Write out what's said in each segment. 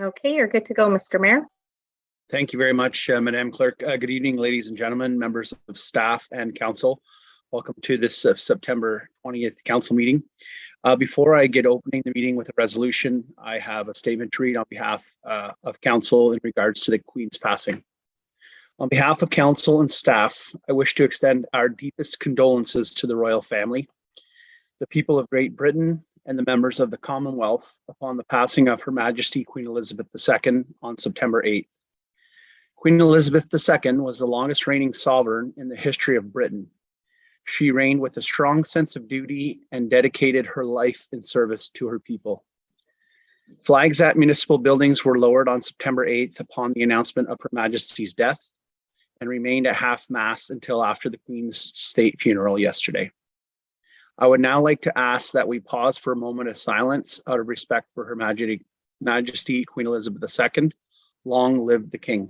Okay, you're good to go, Mr. Mayor. Thank you very much, Madam Clerk. Good evening, ladies and gentlemen, members of staff and council. Welcome to this September 20th council meeting. Before I get opening the meeting with a resolution, I have a statement to read on behalf of council in regards to the Queen's passing. On behalf of council and staff, I wish to extend our deepest condolences to the royal family, the people of Great Britain, and the members of the Commonwealth upon the passing of Her Majesty Queen Elizabeth II on September 8th. Queen Elizabeth II was the longest reigning sovereign in the history of Britain. She reigned with a strong sense of duty and dedicated her life in service to her people. Flags at municipal buildings were lowered on September 8th upon the announcement of Her Majesty's death and remained at half-mast until after the Queen's state funeral yesterday. I would now like to ask that we pause for a moment of silence out of respect for Her Majesty Queen Elizabeth II. Long live the King.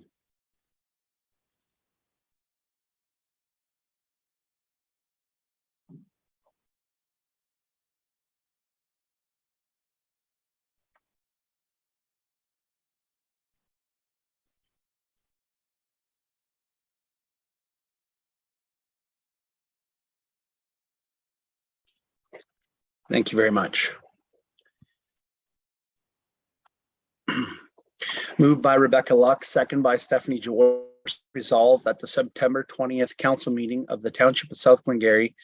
Thank you very much. Moved by Rebecca Luck, second by Stephanie Jaworski. Resolved that the September 20th council meeting of the Township of South Glengarry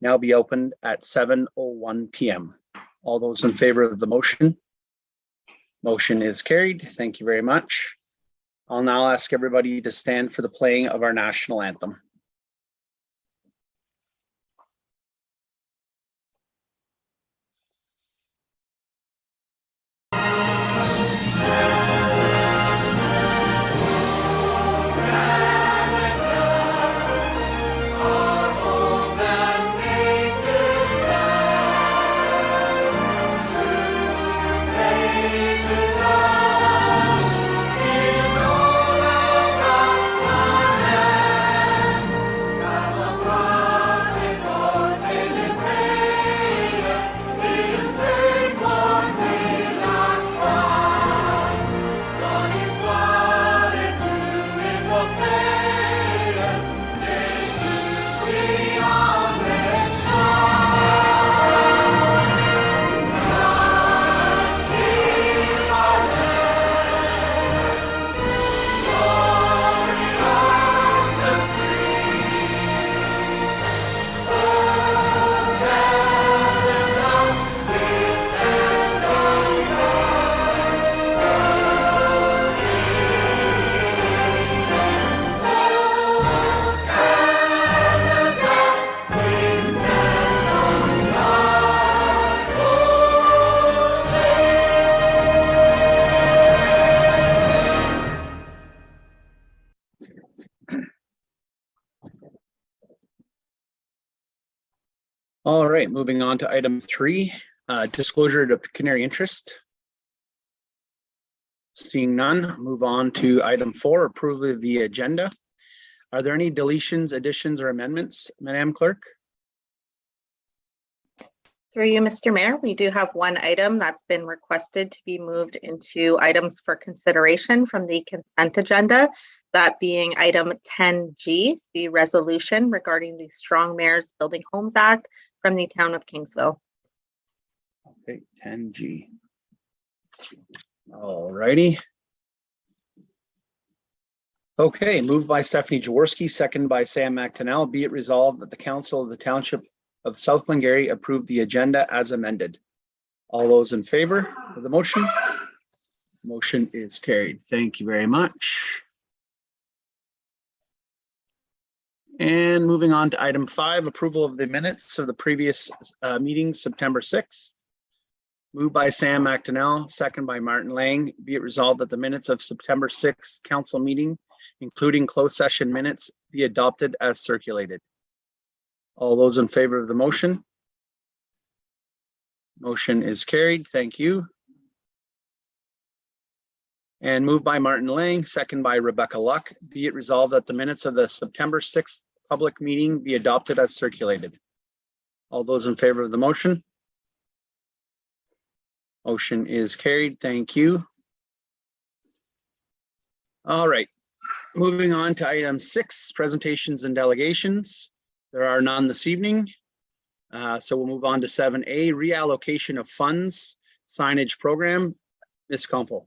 now be opened at 7:01 p.m. All those in favor of the motion? Motion is carried. Thank you very much. I'll now ask everybody to stand for the playing of our national anthem. All right, moving on to item 3, disclosure to pecuniary interest. Seeing none, move on to item 4, approval of the agenda. Are there any deletions, additions, or amendments, Madam Clerk? Through you, Mr. Mayor, we do have one item that's been requested to be moved into items for consideration from the consent agenda, that being item 10G, the resolution regarding the Strong Mayors Building Homes Act from the town of Kingsville. Okay, 10G. All righty. Okay, moved by Stephanie Jaworski, second by Sam McTonnell. Be it resolved that the Council of the Township of South Glengarry approve the agenda as amended. All those in favor of the motion? Motion is carried. Thank you very much. And moving on to item 5, approval of the minutes of the previous meeting, September 6th. Moved by Sam McTonnell, second by Martin Lang. Be it resolved that the minutes of September 6th council meeting, including closed session minutes, be adopted as circulated. All those in favor of the motion? Motion is carried. Thank you. And moved by Martin Lang, second by Rebecca Luck. Be it resolved that the minutes of the September 6th public meeting be adopted as circulated. All those in favor of the motion? Motion is carried. Thank you. All right, moving on to item 6, presentations and delegations. There are none this evening. So we'll move on to 7A, reallocation of funds, signage program. Ms. Compo.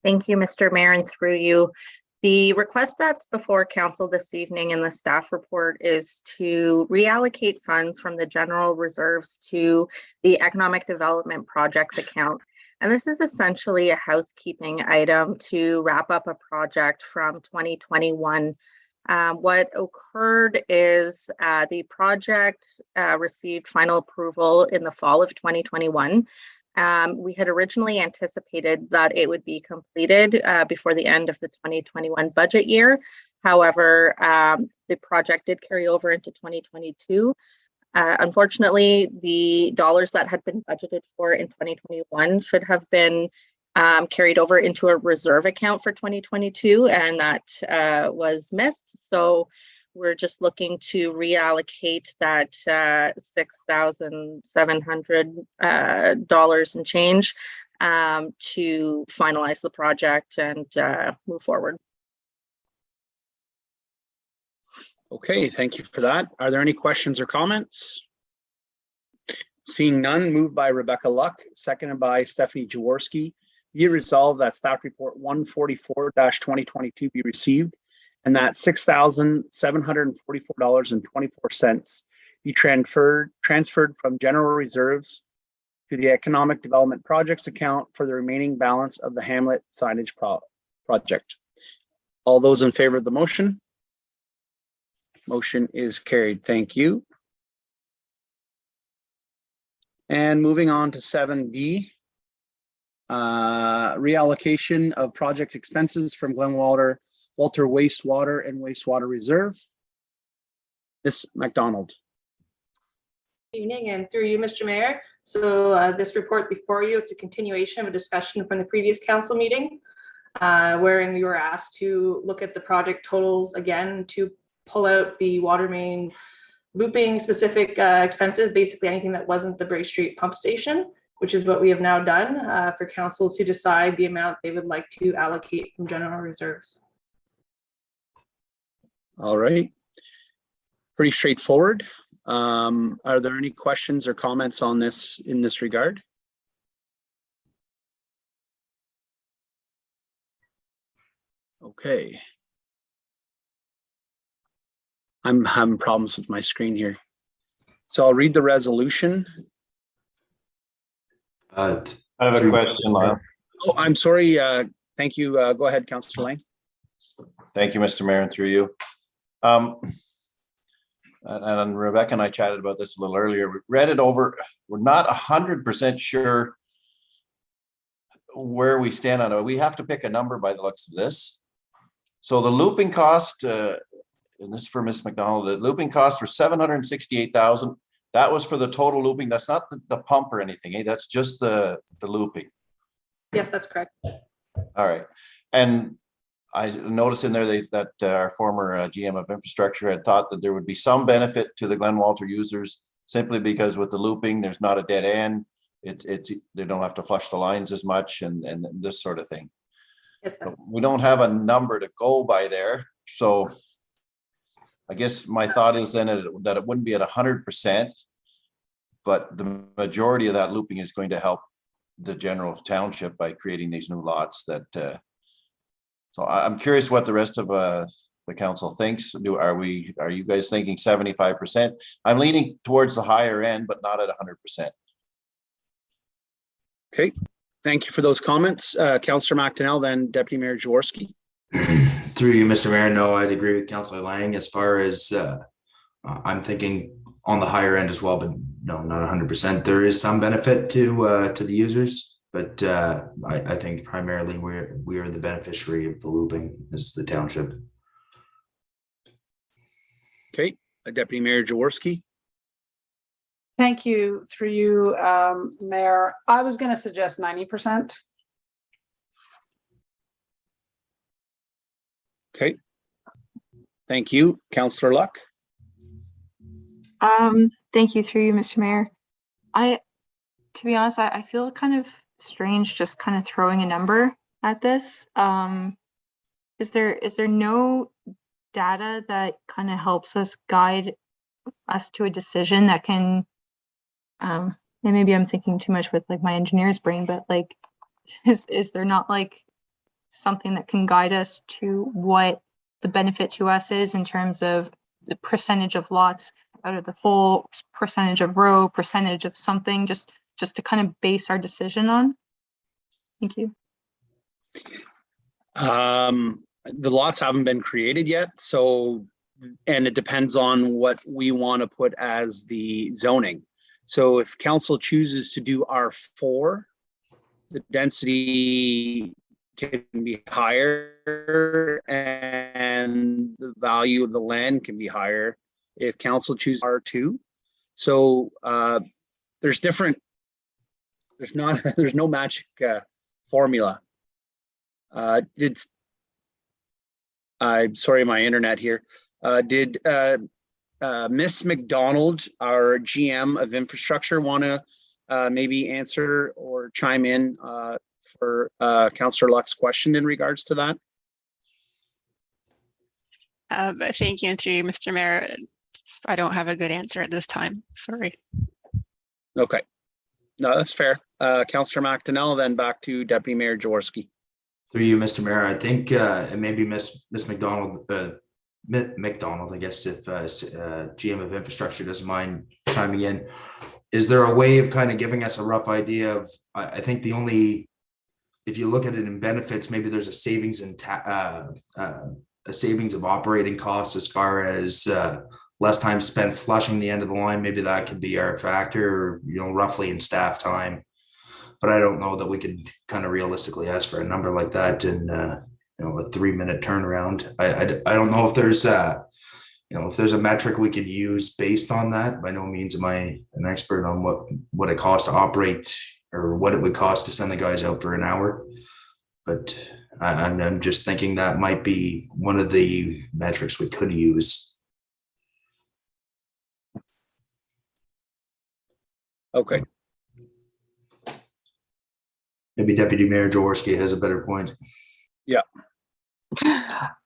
Thank you, Mr. Mayor, and through you. The request that's before council this evening in the staff report is to reallocate funds from the general reserves to the economic development projects account. And this is essentially a housekeeping item to wrap up a project from 2021. What occurred is the project received final approval in the fall of 2021. We had originally anticipated that it would be completed before the end of the 2021 budget year. However, the project did carry over into 2022. Unfortunately, the dollars that had been budgeted for in 2021 should have been carried over into a reserve account for 2022, and that was missed. So we're just looking to reallocate that $6,700 and change to finalize the project and move forward. Okay, thank you for that. Are there any questions or comments? Seeing none, moved by Rebecca Luck, seconded by Stephanie Jaworski. Be it resolved that staff report 144-2022 be received and that $6,744.24 be transferred from general reserves to the economic development projects account for the remaining balance of the Hamlet signage project. All those in favor of the motion? Motion is carried. Thank you. And moving on to 7B, reallocation of project expenses from Walter Wastewater and Wastewater Reserve. Ms. McDonald. Good evening, and through you, Mr. Mayor. So this report before you, it's a continuation of a discussion from the previous council meeting, wherein we were asked to look at the project totals again to pull out the water main looping specific expenses, basically anything that wasn't the Bray Street pump station, which is what we have now done for council to decide the amount they would like to allocate from general reserves. All right, pretty straightforward. Are there any questions or comments on this in this regard? Okay. I'm having problems with my screen here. So I'll read the resolution. I have a question, Lyle. Oh, I'm sorry. Thank you. Go ahead, Councillor Lang. Thank you, Mr. Mayor, and through you. And Rebecca and I chatted about this a little earlier. We read it over. We're not 100% sure where we stand on it. We have to pick a number by the looks of this. So the looping cost, and this is for Ms. McDonald, the looping costs were $768,000. That was for the total looping. That's not the pump or anything. Eh? That's just the looping. Yes, that's correct. All right. And I noticed in there that our former GM of infrastructure had thought that there would be some benefit to the Glen Walter users simply because with the looping, there's not a dead end. They don't have to flush the lines as much and this sort of thing. Yes, we don't have a number to go by there. So I guess my thought is then that it wouldn't be at 100%, but the majority of that looping is going to help the general township by creating these new lots that, so I'm curious what the rest of the council thinks. Are you guys thinking 75%? I'm leaning towards the higher end, but not at 100%. Okay, thank you for those comments. Councillor McDonnell, then Deputy Mayor Jaworski. Through you, Mr. Mayor, no, I'd agree with Councillor Lang as far as I'm thinking on the higher end as well, but no, not 100%. There is some benefit to the users, but I think primarily we are the beneficiary of the looping as the township. Okay, Deputy Mayor Jaworski. Thank you. Through you, Mayor. I was going to suggest 90%. Okay. Thank you, Councillor Luck. Thank you, through you, Mr. Mayor. To be honest, I feel kind of strange just kind of throwing a number at this. Is there no data that kind of helps us guide us to a decision that can, and maybe I'm thinking too much with like my engineer's brain, but like, is there not like something that can guide us to what the benefit to us is in terms of the percentage of lots out of the whole, percentage of row, percentage of something, just to kind of base our decision on? Thank you. The lots haven't been created yet, so, and it depends on what we want to put as the zoning. So if council chooses to do R4, the density can be higher and the value of the land can be higher if council chooses R2. So there's no magic formula. I'm sorry, my internet here. Did Miss McDonald, our GM of infrastructure, want to maybe answer or chime in for Councillor Luck's question in regards to that? Thank you, and through you, Mr. Mayor. I don't have a good answer at this time. Sorry. Okay, no, that's fair. Councillor McDonnell, then back to Deputy Mayor Jaworski. Through you, Mr. Mayor, I think and maybe Miss McDonald, I guess, if GM of infrastructure doesn't mind chiming in. Is there a way of kind of giving us a rough idea of, I think the only, if you look at it in benefits, maybe there's a savings in a savings of operating costs as far as less time spent flushing the end of the line. Maybe that could be our factor, roughly in staff time. But I don't know that we could kind of realistically ask for a number like that in a 3-minute turnaround. I don't know if there's if there's a metric we could use based on that. By no means am I an expert on what it costs to operate or what it would cost to send the guys out for an hour. But I'm just thinking that might be one of the metrics we could use. Okay. Maybe Deputy Mayor Jaworski has a better point. Yeah.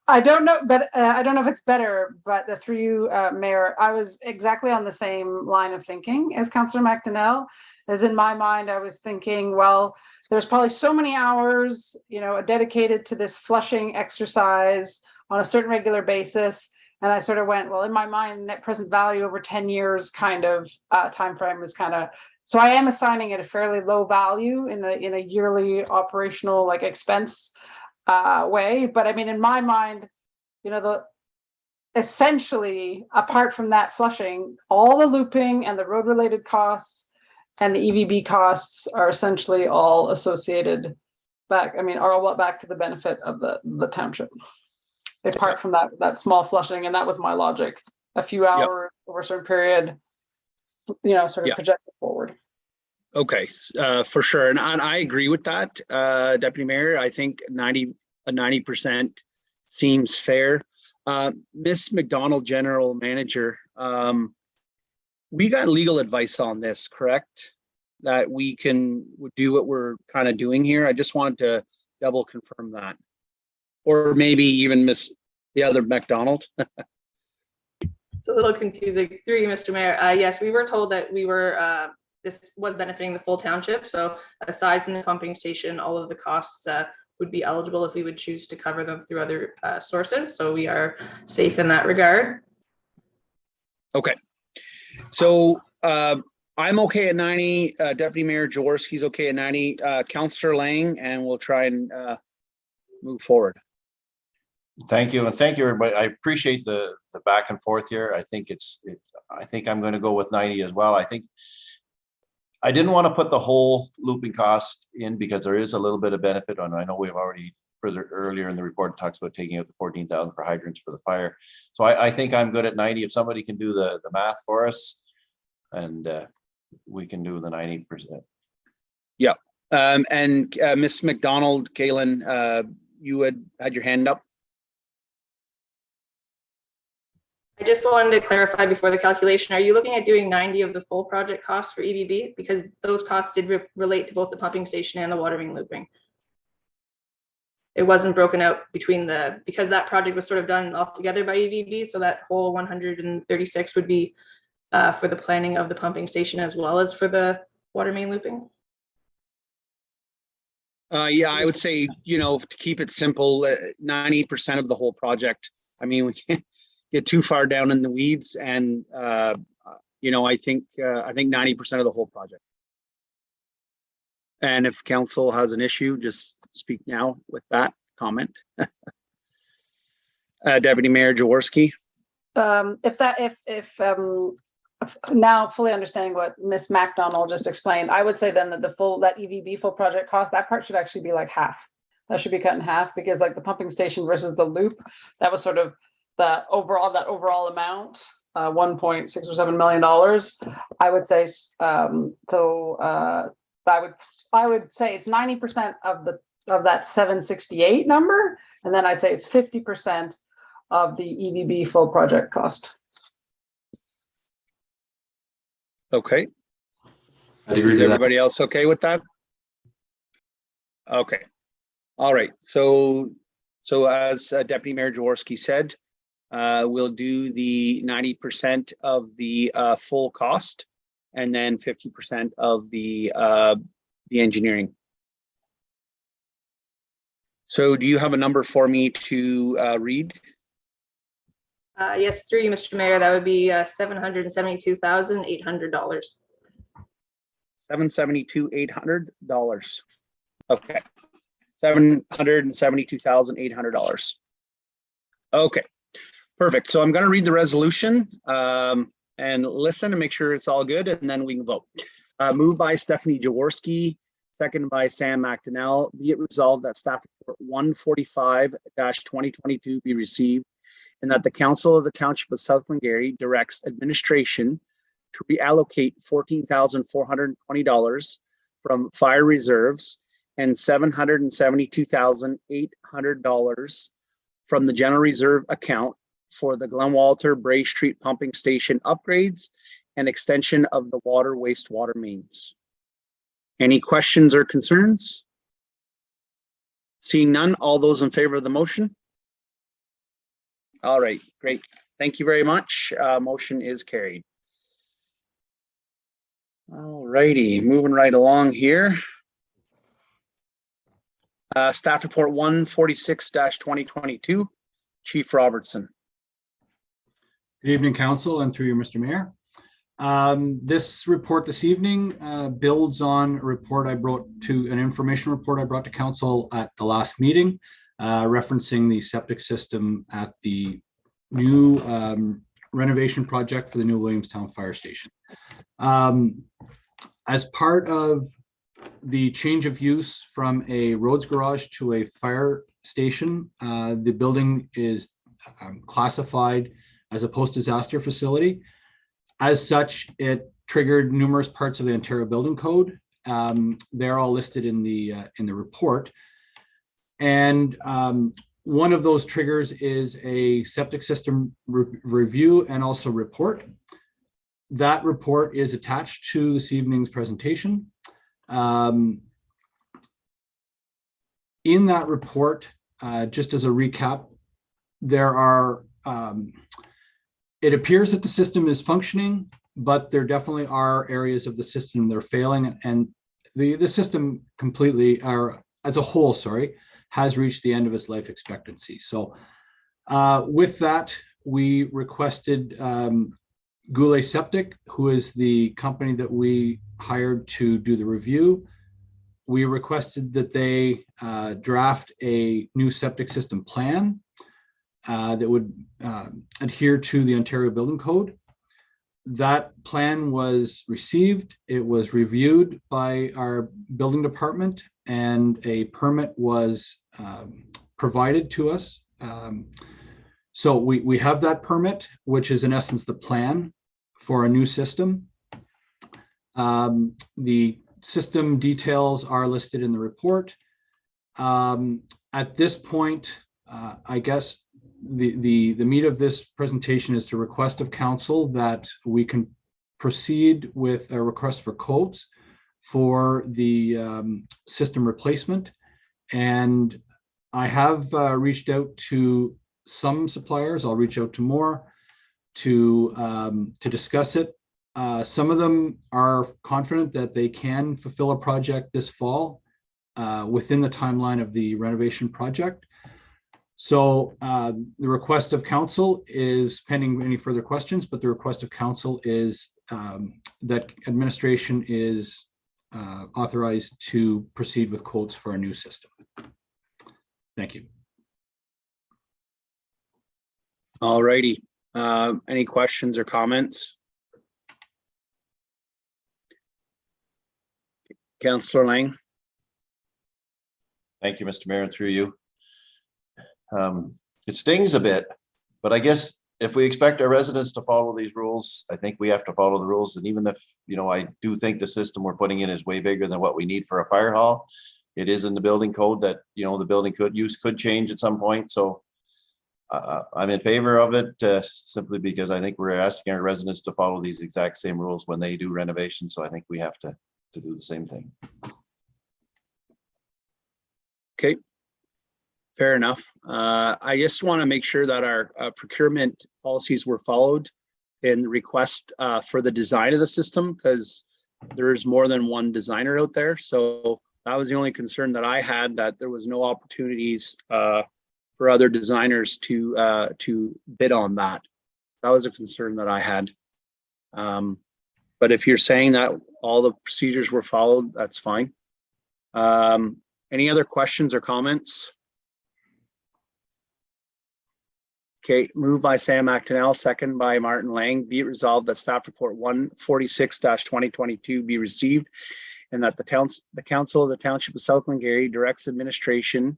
I don't know, but I don't know if it's better, but through you, Mayor, I was exactly on the same line of thinking as Councillor McDonnell. As in my mind, I was thinking, well, there's probably so many hours, dedicated to this flushing exercise on a certain regular basis. And I sort of went, well, in my mind, net present value over 10 years kind of time frame was kind of, so I am assigning it a fairly low value in a yearly operational like expense way. But I mean, in my mind, essentially, apart from that flushing, all the looping and the road related costs and the EVB costs are essentially all associated back. I mean, are all back to the benefit of the township. Apart from that small flushing, and that was my logic. A few hours over a certain period, sort of projected forward. Okay, for sure, and I agree with that, Deputy Mayor. I think 90% seems fair. Miss McDonald, General Manager, we got legal advice on this, correct? That we can do what we're kind of doing here. I just wanted to double confirm that. Or maybe even the other McDonald. It's a little confusing. Through you, Mr. Mayor. Yes, we were told that we were, this was benefiting the full township. So aside from the pumping station, all of the costs would be eligible if we would choose to cover them through other sources. So we are safe in that regard. Okay. So I'm okay at 90. Deputy Mayor Jaworski's okay at 90. Councillor Lang, and we'll try and move forward. Thank you, and thank you, everybody. I appreciate the back and forth here. I think I think I'm going to go with 90 as well. I think I didn't want to put the whole looping cost in because there is a little bit of benefit on. I know we've already earlier in the report talks about taking out the 14,000 for hydrants for the fire. So I think I'm good at 90. If somebody can do the math for us, and we can do the 90%. Yeah, and Miss McDonald, Kaylin, you had your hand up. I just wanted to clarify before the calculation, are you looking at doing 90 of the full project costs for EVB? Because those costs did relate to both the pumping station and the water main looping. it wasn't broken out between because that project was sort of done altogether by EVB. So that whole 136 would be for the planning of the pumping station as well as for the water main looping. Yeah, I would say, to keep it simple, 90% of the whole project. I mean, we can't get too far down in the weeds, and I think 90% of the whole project. And if council has an issue, just speak now with that comment. Deputy Mayor Jaworski. If now fully understanding what Ms. McDonald just explained, I would say then that that EVB full project cost, that part should actually be like half. That should be cut in half, because like the pumping station versus the loop, that was sort of that overall amount, $1.6 or $7 million. I would say I would say it's 90% of that 768 number, and then I'd say it's 50% of the EVB full project cost. Okay. I agree Is with that. everybody else okay with that? Okay. All right. So as Deputy Mayor Jaworski said, we'll do the 90% of the full cost, and then 50% of the engineering. So do you have a number for me to read? Yes, through you, Mr. Mayor, that would be $772,800. $772,800. Okay. $772,800. Okay, perfect. So I'm going to read the resolution and listen to make sure it's all good, and then we can vote. Moved by Stephanie Jaworski, seconded by Sam McDonnell. Be it resolved that staff report 145-2022 be received, and that the Council of the Township of South Glengarry directs administration to reallocate $14,420 from fire reserves and $772,800 from the general reserve account for the Glen Walter Bray Street pumping station upgrades and extension of the water wastewater mains. Any questions or concerns? Seeing none, all those in favor of the motion? All right, great. Thank you very much. Motion is carried. All righty, moving right along here. Staff report 146-2022, Chief Robertson. Good evening, Council, and through you, Mr. Mayor. This report this evening builds on a report an information report I brought to Council at the last meeting, referencing the septic system at the new renovation project for the new Williamstown Fire Station. As part of the change of use from a roads garage to a fire station, the building is classified as a post-disaster facility. As such, it triggered numerous parts of the Ontario Building Code. They're all listed in the report. And one of those triggers is a septic system review and also report. That report is attached to this evening's presentation. In that report, just as a recap, there are it appears that the system is functioning, but there definitely are areas of the system that are failing, and the system completely, or as a whole, sorry, has reached the end of its life expectancy. So with that, we requested Goulet Septic, who is the company that we hired to do the review. We requested that they draft a new septic system plan that would adhere to the Ontario Building Code. That plan was received, it was reviewed by our building department, and a permit was provided to us. So we have that permit, which is in essence the plan for a new system. The system details are listed in the report. At this point, I guess the meat of this presentation is to request of council that we can proceed with a request for quotes for the system replacement, and I have reached out to some suppliers. I'll reach out to more to discuss it. Some of them are confident that they can fulfill a project this fall within the timeline of the renovation project. So the request of council is, pending any further questions, but the request of council is that administration is authorized to proceed with quotes for a new system. Thank you. All righty. Any questions or comments? Councillor Lang. Thank you, Mr. Mayor, and through you. It stings a bit, but I guess if we expect our residents to follow these rules, I think we have to follow the rules. And even if, I do think the system we're putting in is way bigger than what we need for a fire hall. It is in the building code that, the building could change at some point. So I'm in favor of it simply because I think we're asking our residents to follow these exact same rules when they do renovations. So I think we have to do the same thing. Okay. Fair enough. I just want to make sure that our procurement policies were followed in the request for the design of the system, because there's more than one designer out there. So that was the only concern that I had, that there was no opportunities for other designers to bid on that. That was a concern that I had. But if you're saying that all the procedures were followed, that's fine. Any other questions or comments? Okay, moved by Sam McDonnell, second by Martin Lang. Be it resolved that staff report 146-2022 be received, and that the council of the Township of South Glengarry directs administration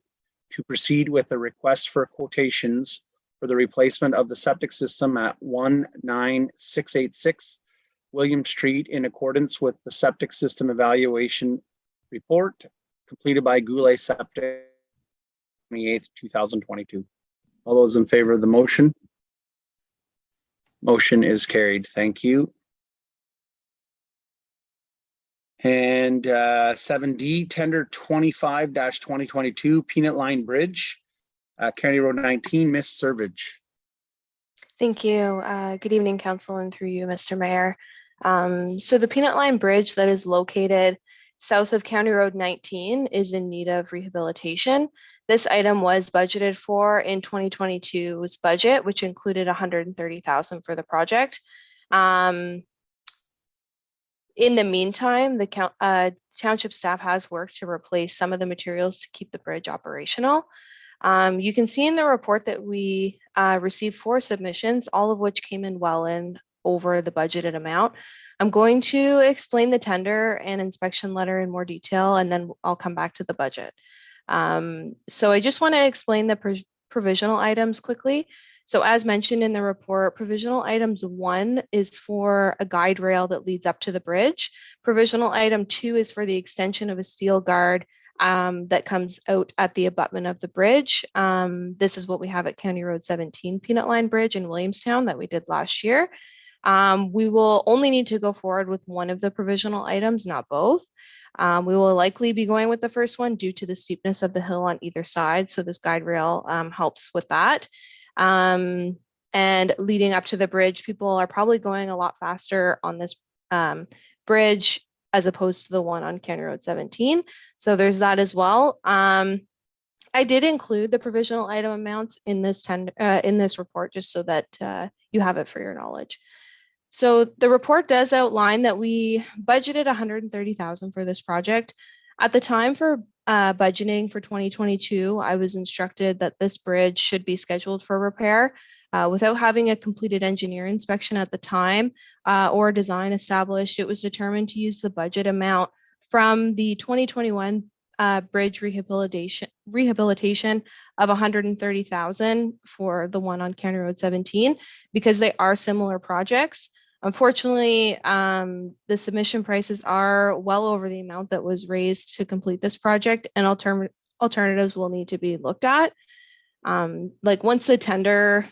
to proceed with a request for quotations for the replacement of the septic system at 19686 William Street in accordance with the septic system evaluation report completed by Goulet Septic 28th, 2022. All those in favor of the motion? Motion is carried. Thank you. And 7D, tender 25-2022 Peanut Line Bridge, County Road 19, Miss Servage. Thank you. Good evening, Council, and through you, Mr. Mayor. So the Peanut Line Bridge that is located south of County Road 19 is in need of rehabilitation. This item was budgeted for in 2022's budget, which included $130,000 for the project. In the meantime, the township staff has worked to replace some of the materials to keep the bridge operational. You can see in the report that we received 4 submissions, all of which came in well in over the budgeted amount. I'm going to explain the tender and inspection letter in more detail, and then I'll come back to the budget. So I just want to explain the provisional items quickly. So as mentioned in the report, provisional items 1 is for a guide rail that leads up to the bridge. Provisional item 2 is for the extension of a steel guard that comes out at the abutment of the bridge. This is what we have at County Road 17 Peanut Line Bridge in Williamstown that we did last year. We will only need to go forward with one of the provisional items, not both. We will likely be going with the first one due to the steepness of the hill on either side. So this guide rail helps with that. And leading up to the bridge, people are probably going a lot faster on this bridge as opposed to the one on County Road 17. So there's that as well. I did include the provisional item amounts in this report just so that you have it for your knowledge. So the report does outline that we budgeted $130,000 for this project. At the time for budgeting for 2022, I was instructed that this bridge should be scheduled for repair without having a completed engineer inspection at the time or design established. It was determined to use the budget amount from the 2021 bridge rehabilitation of $130,000 for the one on County Road 17 because they are similar projects. Unfortunately, the submission prices are well over the amount that was raised to complete this project, and alternatives will need to be looked at. Like once the tender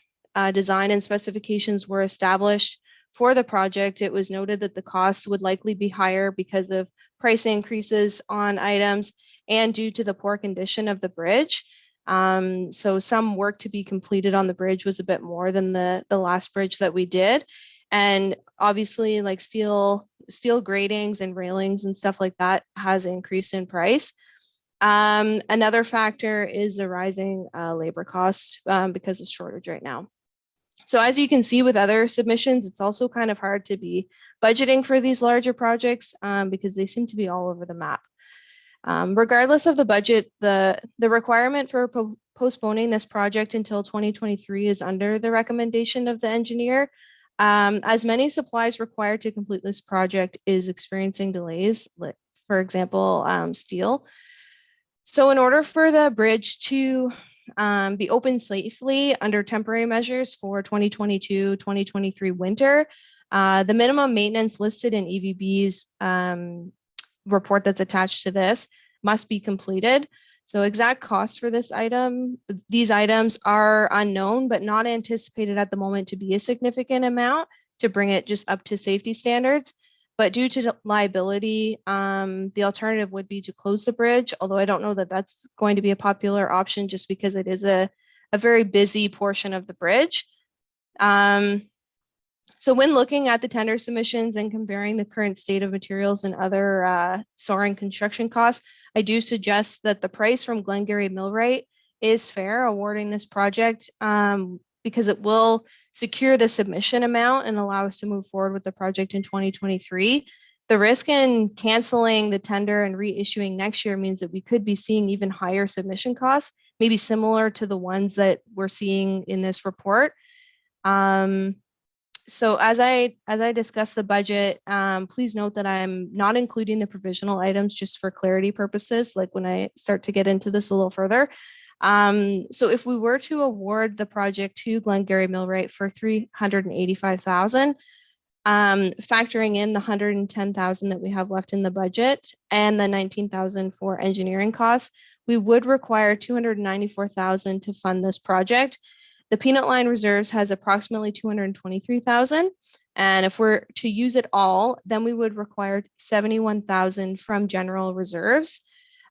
design and specifications were established for the project, it was noted that the costs would likely be higher because of price increases on items and due to the poor condition of the bridge. So some work to be completed on the bridge was a bit more than the last bridge that we did. And obviously like steel gratings and railings and stuff like that has increased in price. Another factor is the rising labor costs because of shortage right now. So as you can see with other submissions, it's also kind of hard to be budgeting for these larger projects because they seem to be all over the map. Regardless of the budget, the requirement for postponing this project until 2023 is under the recommendation of the engineer, as many supplies required to complete this project is experiencing delays, like, for example, steel. So in order for the bridge to be open safely under temporary measures for 2022-2023 winter, the minimum maintenance listed in EVB's report that's attached to this must be completed. So exact costs for these items are unknown, but not anticipated at the moment to be a significant amount to bring it just up to safety standards. But due to liability, the alternative would be to close the bridge, although I don't know that that's going to be a popular option just because it is a very busy portion of the bridge. So when looking at the tender submissions and comparing the current state of materials and other soaring construction costs, I do suggest that the price from Glengarry Millwright is fair awarding this project because it will secure the submission amount and allow us to move forward with the project in 2023. The risk in canceling the tender and reissuing next year means that we could be seeing even higher submission costs, maybe similar to the ones that we're seeing in this report. So as I discuss the budget, please note that I'm not including the provisional items just for clarity purposes, like when I start to get into this a little further. So if we were to award the project to Glengarry Millwright for $385,000, factoring in the $110,000 that we have left in the budget and the $19,000 for engineering costs, we would require $294,000 to fund this project. The peanut line reserves has approximately $223,000. And if we're to use it all, then we would require $71,000 from general reserves.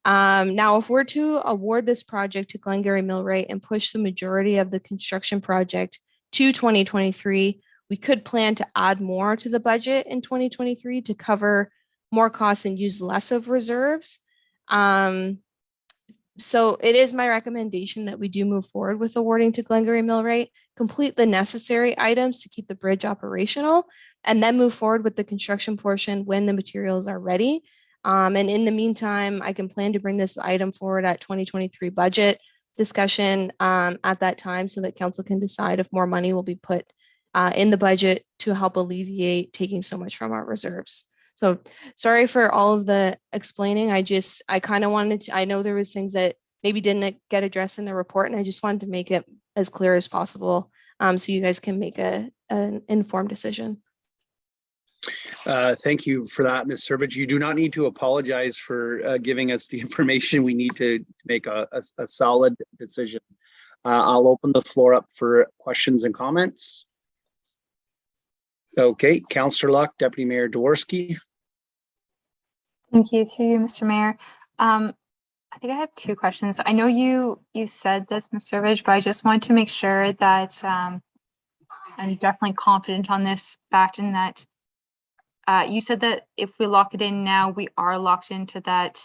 Now, if we're to award this project to Glengarry Millwright and push the majority of the construction project to 2023, we could plan to add more to the budget in 2023 to cover more costs and use less of reserves. So it is my recommendation that we do move forward with awarding to Glengarry Millwright, complete the necessary items to keep the bridge operational, and then move forward with the construction portion when the materials are ready. And in the meantime, I can plan to bring this item forward at 2023 budget discussion at that time so that council can decide if more money will be put in the budget to help alleviate taking so much from our reserves. So sorry for all of the explaining. I kind of wanted to, I know there was things that maybe didn't get addressed in the report, and I just wanted to make it as clear as possible so you guys can make an informed decision. Thank you for that, Ms. Surbridge. You do not need to apologize for giving us the information we need to make a solid decision. I'll open the floor up for questions and comments. Okay, Councillor Luck, Deputy Mayor Dworsky. Thank you, through you, Mr. Mayor. I think I have two questions. I know you said this, Ms. Surbridge, but I just want to make sure that I'm definitely confident on this fact, in that you said that if we lock it in now, we are locked into that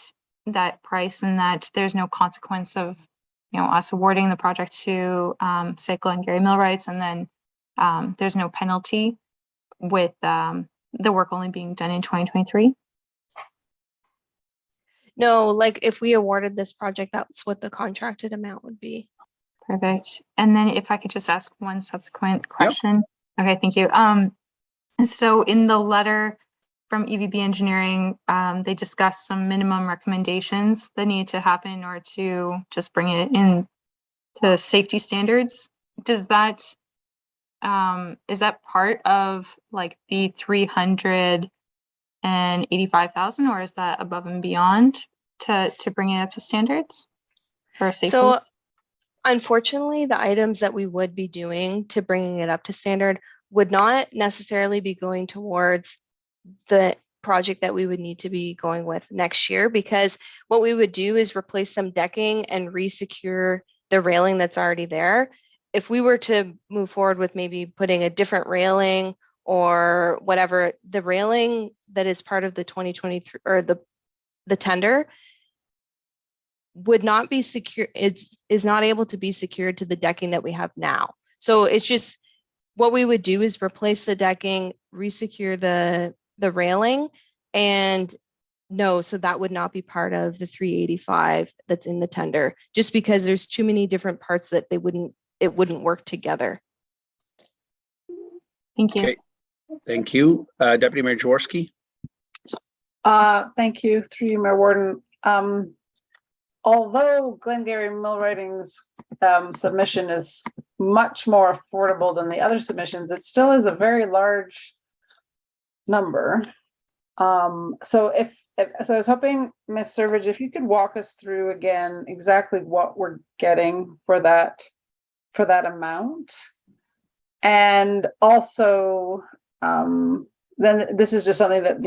price, and that there's no consequence of us awarding the project to say Glengarry Millwrights, and then there's no penalty with the work only being done in 2023. No, like if we awarded this project, that's what the contracted amount would be. Perfect. And then if I could just ask one subsequent question. Yep. Okay, thank you. So in the letter from EVB Engineering, they discussed some minimum recommendations that need to happen in order to just bring it in to safety standards. Does that is that part of like the 385,000, or is that above and beyond to bring it up to standards for safety? So unfortunately, the items that we would be doing to bringing it up to standard would not necessarily be going towards the project that we would need to be going with next year, because what we would do is replace some decking and re-secure the railing that's already there. If we were to move forward with maybe putting a different railing or whatever, the railing that is part of the 2023 or the tender would not be secure, is not able to be secured to the decking that we have now. So it's just, what we would do is replace the decking, resecure the railing, and no, so that would not be part of the 385 that's in the tender, just because there's too many different parts that it wouldn't work together. Thank you. Okay, thank you. Deputy Mayor Jaworski. Thank you, through you, Mayor Warden. Although Glengarry Millwrighting's submission is much more affordable than the other submissions, it still is a very large number. So so I was hoping, Ms. Servage, if you could walk us through again exactly what we're getting for that amount. And also, then this is just something that,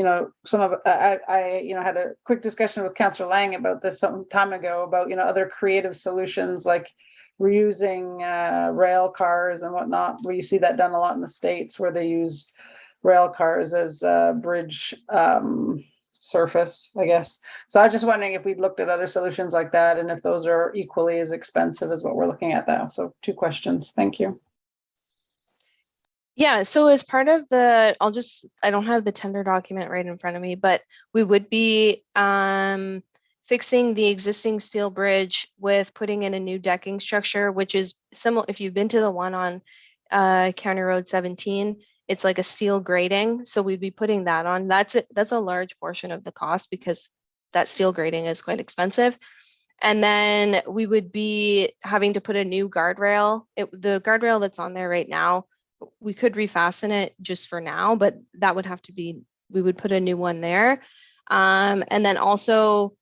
I had a quick discussion with Councillor Lang about this some time ago about, other creative solutions like reusing rail cars and whatnot, where you see that done a lot in the States, where they use rail cars as bridge surface, I guess. So I was just wondering if we'd looked at other solutions like that and if those are equally as expensive as what we're looking at now. So 2 questions. Thank you. Yeah, so as part of the, I don't have the tender document right in front of me, but we would be fixing the existing steel bridge with putting in a new decking structure, which is similar. If you've been to the one on County Road 17, it's like a steel grating. So we'd be putting that on. That's a large portion of the cost because that steel grating is quite expensive. And then we would be having to put a new guardrail. The guardrail that's on there right now, we could refasten it just for now, but that would have to be, we would put a new one there. And then also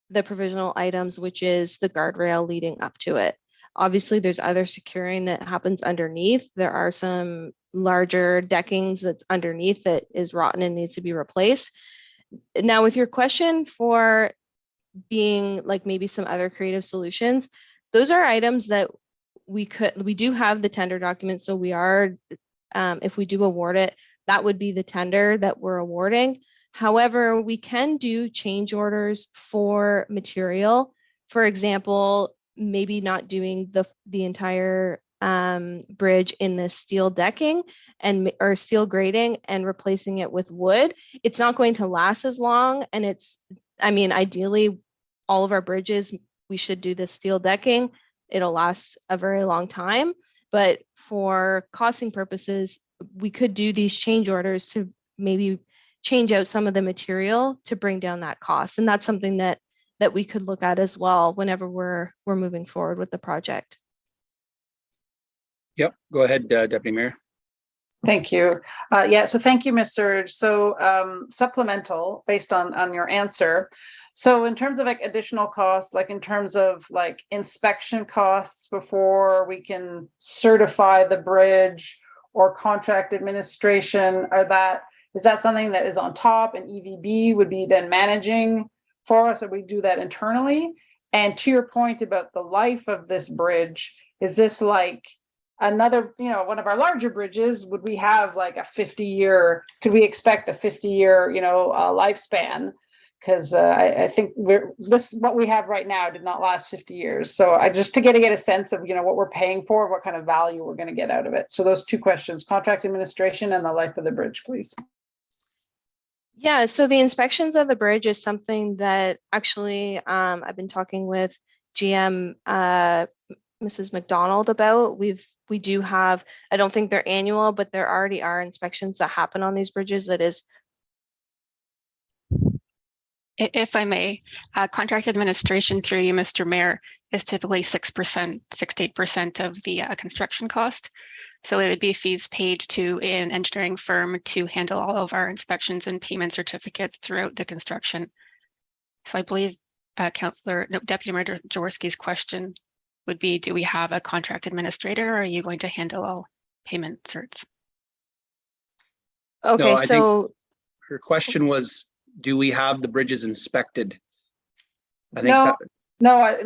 the provisional items, which is the guardrail leading up to it. Obviously, there's other securing that happens underneath. There are some larger deckings that's underneath that is rotten and needs to be replaced. Now, with your question for being like maybe some other creative solutions, those are items that we do have the tender document. So we are, if we do award it, that would be the tender that we're awarding. However, we can do change orders for material. For example, maybe not doing the entire bridge in this steel decking or steel grating and replacing it with wood. It's not going to last as long. And ideally, all of our bridges, we should do this steel decking. It'll last a very long time, but for costing purposes, we could do these change orders to maybe change out some of the material to bring down that cost. And that's something that we could look at as well whenever we're moving forward with the project. Yep, go ahead, Deputy Mayor. Thank you. So thank you, Ms. Serge. So supplemental based on your answer. So in terms of like additional costs, like in terms of like inspection costs before we can certify the bridge or contract administration, is that something that is on top and EVB would be then managing for us, or we do that internally? And to your point about the life of this bridge, is this like another, one of our larger bridges? Would we have like a 50-year, could we expect a 50-year, lifespan? Because I think what we have right now did not last 50 years. So I just to get a sense of, what we're paying for, what kind of value we're going to get out of it. So those 2 questions, contract administration and the life of the bridge, please. Yeah, so the inspections of the bridge is something that actually I've been talking with GM Mrs. McDonald about. We do have, I don't think they're annual, but there already are inspections that happen on these bridges that is. If I may, contract administration through you, Mr. Mayor, is typically 6%, 6 to 8% of the construction cost. So it would be fees paid to an engineering firm to handle all of our inspections and payment certificates throughout the construction. So I believe Deputy Mayor Jaworski's question would be, do we have a contract administrator, or are you going to handle all payment certs? Okay, No, so her question was, do we have the bridges inspected? I think No. that, No,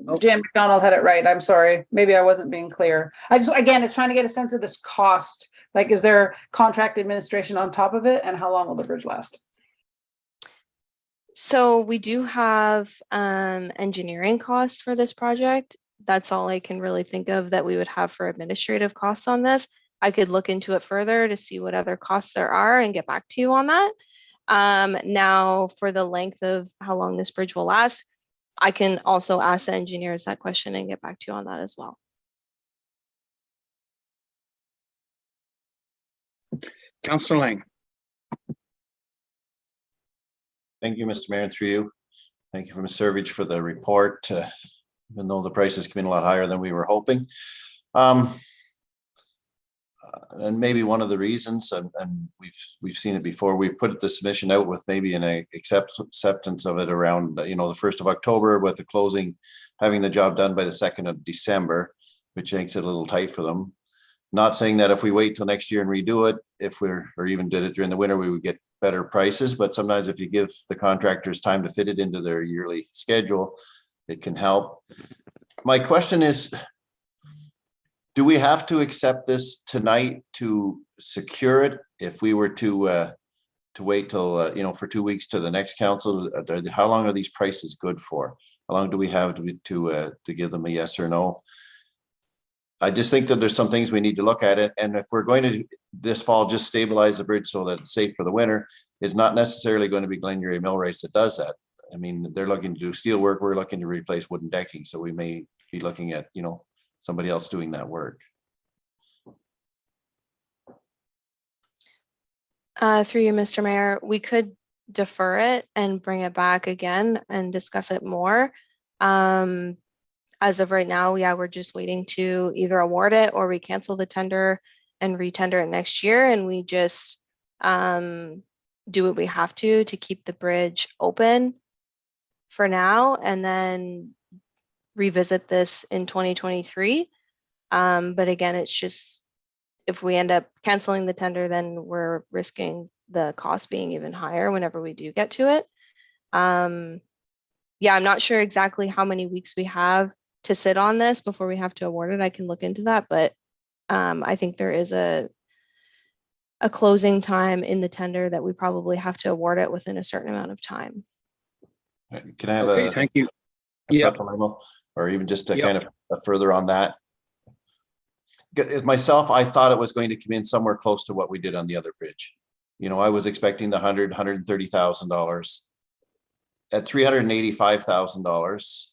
Oh. Jan McDonald had it right. I'm sorry. Maybe I wasn't being clear. Again, it's trying to get a sense of this cost. Like, is there contract administration on top of it, and how long will the bridge last? So we do have engineering costs for this project. That's all I can really think of that we would have for administrative costs on this. I could look into it further to see what other costs there are and get back to you on that. Now, for the length of how long this bridge will last, I can also ask the engineers that question and get back to you on that as well. Councillor Lang. Thank you, Mr. Mayor, and through you. Thank you for Ms. Servige for the report, even though the prices came in a lot higher than we were hoping. And maybe one of the reasons, and we've seen it before, we've put the submission out with maybe an acceptance of it around, the 1st of October, with the closing, having the job done by the 2nd of December, which makes it a little tight for them. Not saying that if we wait till next year and redo it, or even did it during the winter, we would get better prices, but sometimes if you give the contractors time to fit it into their yearly schedule, it can help. My question is, do we have to accept this tonight to secure it? If we were to wait till, for 2 weeks to the next council, how long are these prices good for? How long do we have to give them a yes or no? I just think that there's some things we need to look at it. And if we're going to this fall just stabilize the bridge so that it's safe for the winter, it's not necessarily going to be Glengarry Millrace that does that. I mean, they're looking to do steel work. We're looking to replace wooden decking. So we may be looking at, somebody else doing that work. Through you, Mr. Mayor, we could defer it and bring it back again and discuss it more. As of right now, we're just waiting to either award it or we cancel the tender and re-tender it next year. And we just do what we have to keep the bridge open for now, and then revisit this in 2023. But again, it's just, if we end up canceling the tender, then we're risking the cost being even higher whenever we do get to it. I'm not sure exactly how many weeks we have to sit on this before we have to award it. I can look into that, but I think there is a closing time in the tender that we probably have to award it within a certain amount of time. Can I have Okay, thank you. a supplemental, or even just to kind of further on that? Myself, I thought it was going to come in somewhere close to what we did on the other bridge. I was expecting the $130,000 at $385,000.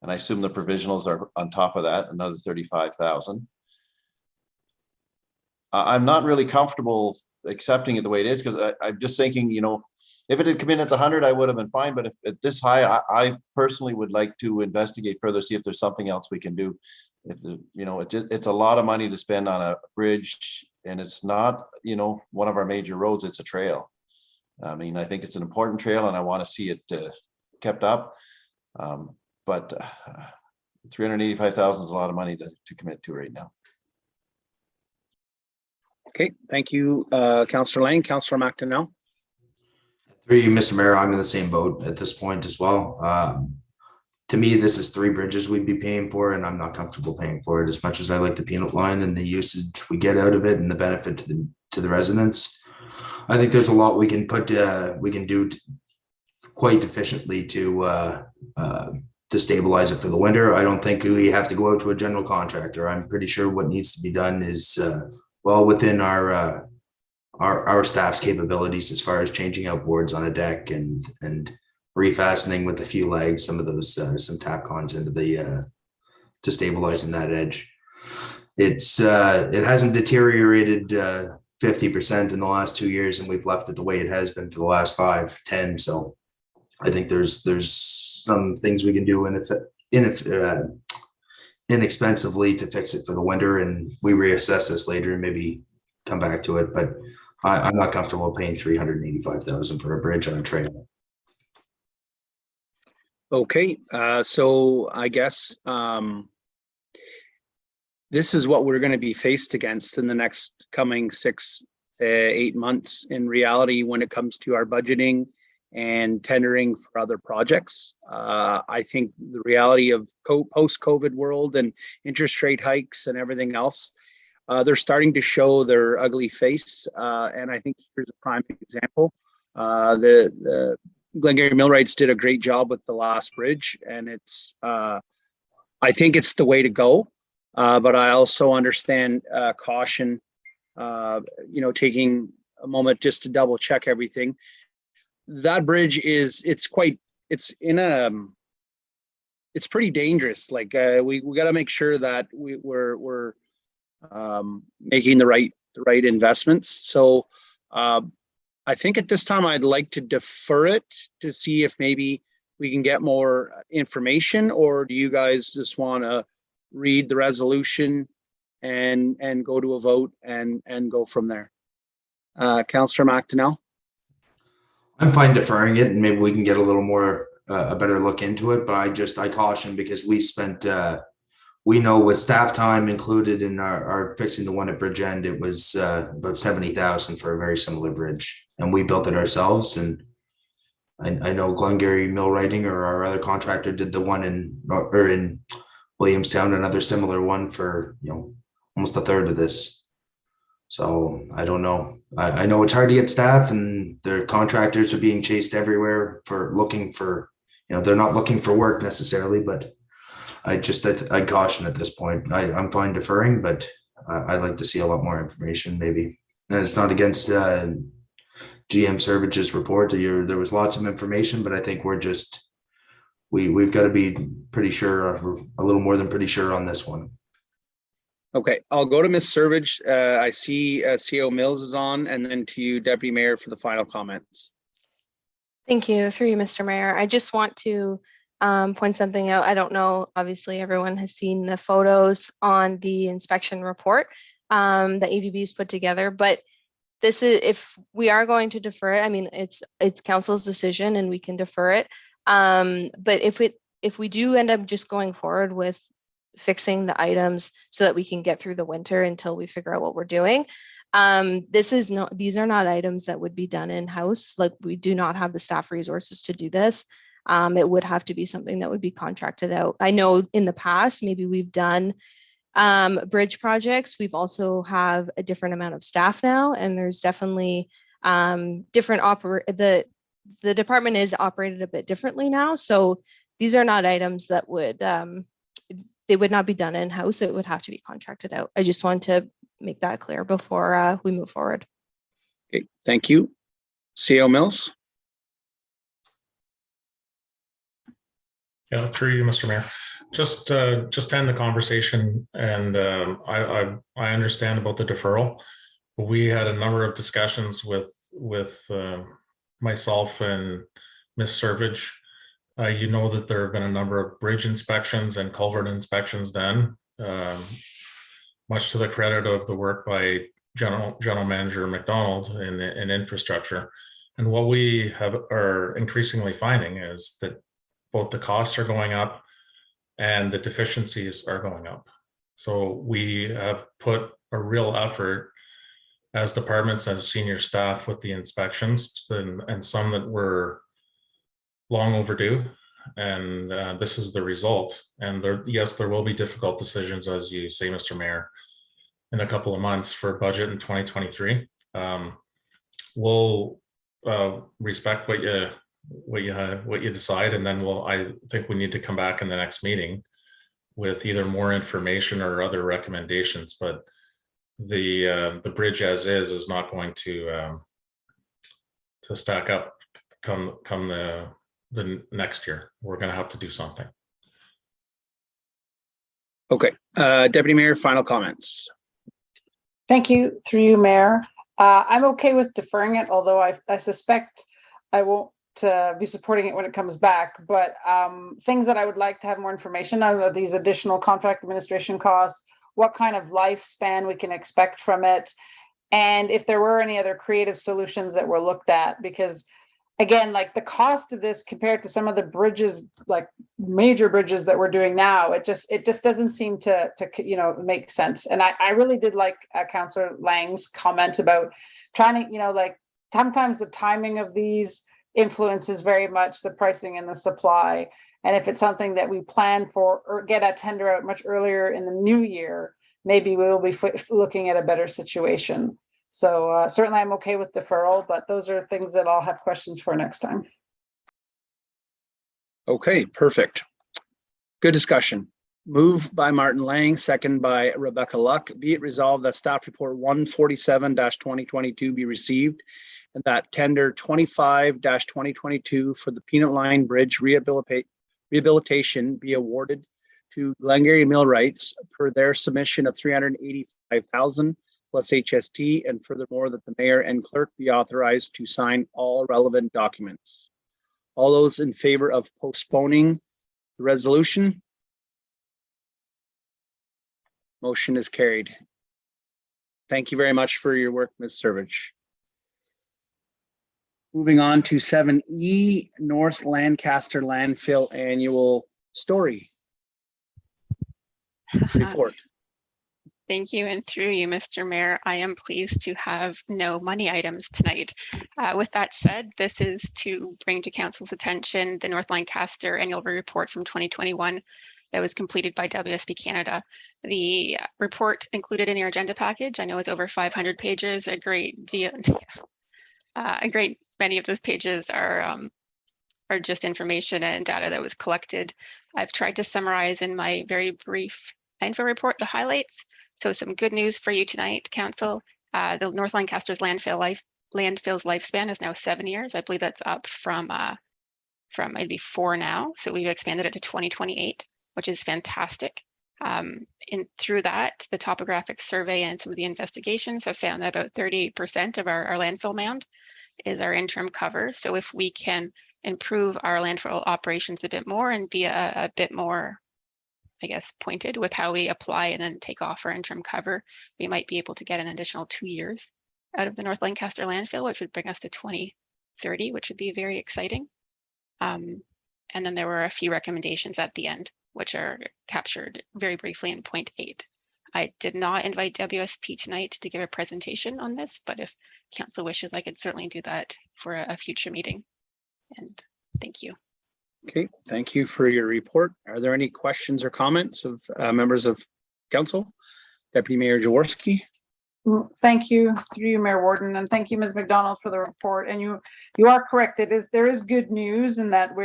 And I assume the provisionals are on top of that, another $35,000. I'm not really comfortable accepting it the way it is, because I'm just thinking, if it had come in at the 100, I would have been fine. But if at this high, I personally would like to investigate further, see if there's something else we can do. If it's a lot of money to spend on a bridge, and it's not, one of our major roads. It's a trail. I mean, I think it's an important trail, and I want to see it kept up. But $385,000 is a lot of money to commit to right now. Okay, thank you, Councillor Lang. Councillor McDonnell. Through you, Mr. Mayor, I'm in the same boat at this point as well. To me, this is 3 bridges we'd be paying for, and I'm not comfortable paying for it as much as I like the peanut line and the usage we get out of it and the benefit to the residents. I think there's a lot we can do quite efficiently to stabilize it for the winter. I don't think we have to go out to a general contractor. I'm pretty sure what needs to be done is well within our staff's capabilities, as far as changing out boards on a deck and refastening with a few legs, some of those some tapcons into the to stabilizing that edge. It hasn't deteriorated 50% in the last 2 years, and we've left it the way it has been for the last 5, 10. So I think there's some things we can do inexpensively to fix it for the winter, and we reassess this later and maybe come back to it. But I'm not comfortable paying $385,000 for a bridge on a trail. Okay, so I guess this is what we're going to be faced against in the next coming 6 to 8 months in reality when it comes to our budgeting and tendering for other projects. I think the reality of post-COVID world and interest rate hikes and everything else, they're starting to show their ugly face. And I think here's a prime example. The Glengarry Millwrights did a great job with the last bridge, and it's I think it's the way to go. But I also understand caution, taking a moment just to double check everything. That bridge it's pretty dangerous. Like we got to make sure that we're making the right investments. So I think at this time I'd like to defer it to see if maybe we can get more information, or do you guys just want to read the resolution and go to a vote and go from there? Councillor McDonnell? I'm fine deferring it, and maybe we can get a little more, a better look into it, but I caution because we spent, we know with staff time included in our fixing the one at Bridge End, it was about 70,000 for a very similar bridge, and we built it ourselves. And I know Glengarry Millwrighting or our other contractor did the one in Williamstown, another similar one for almost a third of this. So I don't know. I know it's hard to get staff, and their contractors are being chased everywhere for looking for, they're not looking for work necessarily, but I caution at this point. I'm fine deferring, but I'd like to see a lot more information maybe. And it's not against GM Servage's report. There was lots of information, but I think we've got to be pretty sure, a little more than pretty sure on this one. Okay, I'll go to Ms. Servage. I see CO Mills is on, and then to you, Deputy Mayor, for the final comments. Thank you. Through you, Mr. Mayor. I just want to point something out. I don't know, obviously everyone has seen the photos on the inspection report that AVB's put together, but this is, if we are going to defer it, I mean, it's council's decision and we can defer it. But if we do end up just going forward with fixing the items so that we can get through the winter until we figure out what we're doing, these are not items that would be done in-house. Like, we do not have the staff resources to do this. It would have to be something that would be contracted out. I know in the past, maybe we've done bridge projects. We've also have a different amount of staff now, and there's definitely the department is operated a bit differently now. So these are not items that would, they would not be done in-house. It would have to be contracted out. I just want to make that clear before we move forward. Okay, thank you. CO Mills. Yeah, through you, Mr. Mayor. Just to end the conversation, and I understand about the deferral. We had a number of discussions with myself and Ms. Servage. You know that there have been a number of bridge inspections and culvert inspections done, much to the credit of the work by General Manager McDonald in infrastructure. And what we are increasingly finding is that both the costs are going up and the deficiencies are going up. So we have put a real effort as departments, as senior staff, with the inspections, and some that were long overdue. And this is the result. And yes, there will be difficult decisions, as you say, Mr. Mayor, in a couple of months for budget in 2023. We'll respect what you decide, and then I think we need to come back in the next meeting with either more information or other recommendations. But the bridge as is not going to stack up come the next year. We're going to have to do something. Okay, Deputy Mayor, final comments. Thank you. Through you, Mayor. I'm okay with deferring it, although I suspect I won't be supporting it when it comes back. But things that I would like to have more information on are these additional contract administration costs, what kind of lifespan we can expect from it, and if there were any other creative solutions that were looked at. Because again, like, the cost of this compared to some of the bridges, like major bridges that we're doing now, it just doesn't seem to make sense. And I really did like Councillor Lang's comment about trying to, like, sometimes the timing of these influences very much the pricing and the supply. And if it's something that we plan for or get a tender out much earlier in the new year, maybe we will be looking at a better situation. So certainly I'm okay with deferral, but those are things that I'll have questions for next time. Okay, perfect. Good discussion. Moved by Martin Lang, second by Rebecca Luck. Be it resolved that staff report 147-2022 be received and that tender 25-2022 for the Peanut Line Bridge rehabilitation be awarded to Glengarry Millwrights per their submission of $385,000 plus HST, and furthermore that the mayor and clerk be authorized to sign all relevant documents. All those in favor of postponing the resolution? Motion is carried. Thank you very much for your work, Ms. Servige. Moving on to 7E, North Lancaster Landfill Annual Story Report. Thank you, and through you, Mr. Mayor, I am pleased to have no money items tonight. With that said, this is to bring to council's attention the North Lancaster Annual Report from 2021 that was completed by WSP Canada. The report included in your agenda package, I know it's over 500 pages, a great deal, many of those pages are just information and data that was collected. I've tried to summarize in my very brief info report the highlights. So some good news for you tonight, council. The North Lancaster's landfill's lifespan is now 7 years. I believe that's up from maybe 4 now. So we've expanded it to 2028, which is fantastic. Through that, the topographic survey and some of the investigations have found that about 38% of our landfill mound is our interim cover. So if we can improve our landfill operations a bit more and be a bit more, I guess, pointed with how we apply and then take off our interim cover, we might be able to get an additional 2 years out of the North Lancaster landfill, which would bring us to 2030, which would be very exciting. And then there were a few recommendations at the end, which are captured very briefly in point 8. I did not invite WSP tonight to give a presentation on this, but if council wishes, I could certainly do that for a future meeting. And thank you. Okay, thank you for your report. Are there any questions or comments of members of council? Deputy Mayor Jaworski. Thank you, through you, Mayor Warden, and thank you, Ms. McDonald, for the report. And you are correct. There is good news in that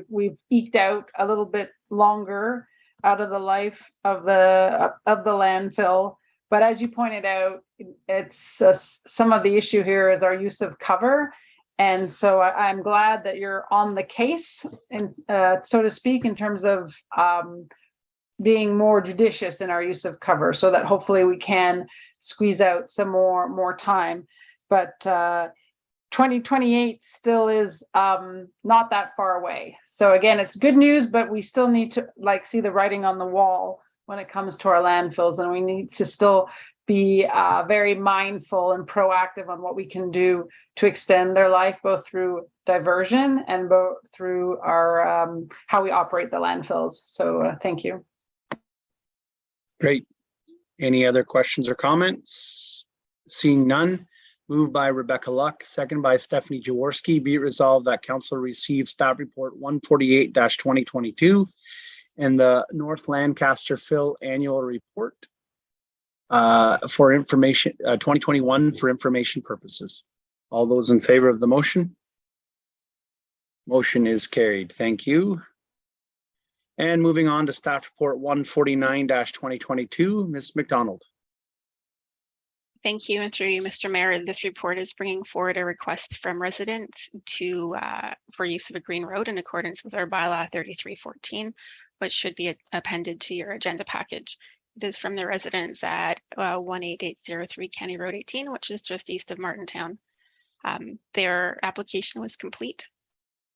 we've eked out a little bit longer out of the life of the landfill. But as you pointed out, it's some of the issue here is our use of cover. And so I'm glad that you're on the case, and so to speak, in terms of being more judicious in our use of cover, so that hopefully we can squeeze out some more time. But 2028 still is not that far away. So again, it's good news, but we still need to see the writing on the wall when it comes to our landfills, and we need to still be very mindful and proactive on what we can do to extend their life, both through diversion and both through our how we operate the landfills. So thank you. Great. Any other questions or comments? Seeing none, moved by Rebecca Luck, second by Stephanie Jaworski. Be it resolved that council receives staff report 148-2022 and the North Lancaster Phil annual report for information 2021 for information purposes. All those in favor of the motion? Motion is carried. Thank you. And moving on to staff report 149-2022, Ms. McDonald. Thank you, and through you, Mr. Mayor, this report is bringing forward a request from residents for use of a green road in accordance with our bylaw 3314, which should be appended to your agenda package. It is from the residents at 18803 County Road 18, which is just east of Martintown. Their application was complete.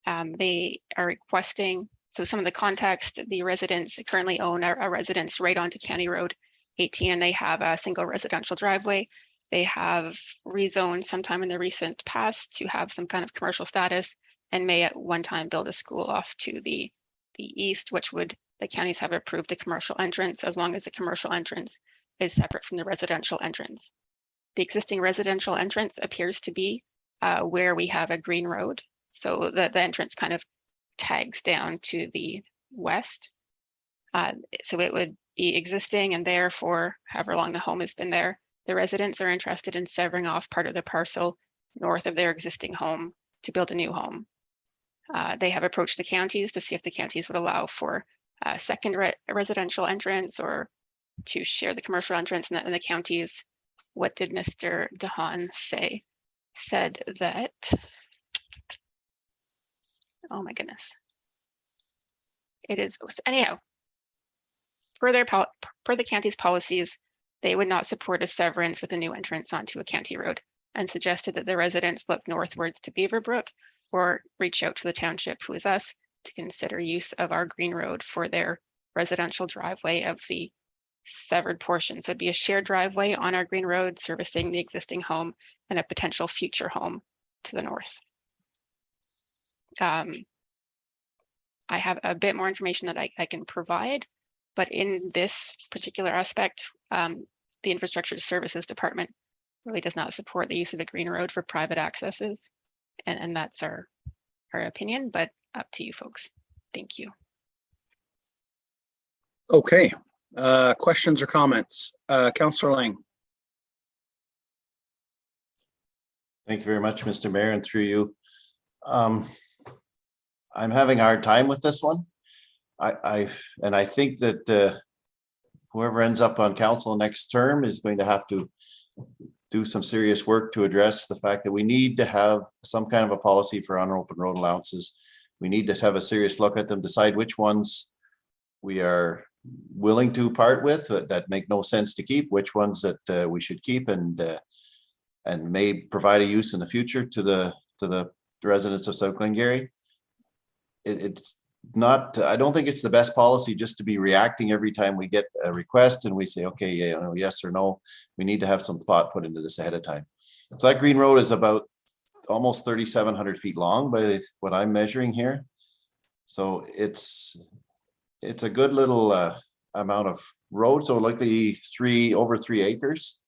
They are requesting, so some of the context, the residents currently own a residence right onto County Road 18, and they have a single residential driveway. They have rezoned sometime in the recent past to have some kind of commercial status, and may at one time build a school off to the east, which would, the counties have approved a commercial entrance as long as the commercial entrance is separate from the residential entrance. The existing residential entrance appears to be where we have a green road. So the entrance kind of tags down to the west. So it would be existing and there for however long the home has been there. The residents are interested in severing off part of the parcel north of their existing home to build a new home. They have approached the counties to see if the counties would allow for a second residential entrance or to share the commercial entrance in the counties. What did Mr. DeHaan say? Said that, oh my goodness. It is, anyhow, per the county's policies, they would not support a severance with a new entrance onto a county road, and suggested that the residents look northwards to Beaverbrook or reach out to the township, who is us, to consider use of our green road for their residential driveway of the severed portion. So it'd be a shared driveway on our green road servicing the existing home and a potential future home to the north. I have a bit more information that I can provide, but in this particular aspect, the Infrastructure Services Department really does not support the use of a green road for private accesses. And that's our opinion, but up to you folks. Thank you. Okay, questions or comments? Councillor Lang. Thank you very much, Mr. Mayor, and through you. I'm having a hard time with this one. I think that whoever ends up on council next term is going to have to do some serious work to address the fact that we need to have some kind of a policy for unopened road allowances. We need to have a serious look at them, decide which ones we are willing to part with that make no sense to keep, which ones that we should keep and may provide a use in the future to the residents of South Glengarry. It's not, I don't think it's the best policy just to be reacting every time we get a request and we say, okay, yeah, yes or no. We need to have some thought put into this ahead of time. So that green road is about almost 3,700 feet long by what I'm measuring here. So it's a good little amount of road. So likely over 3 acres.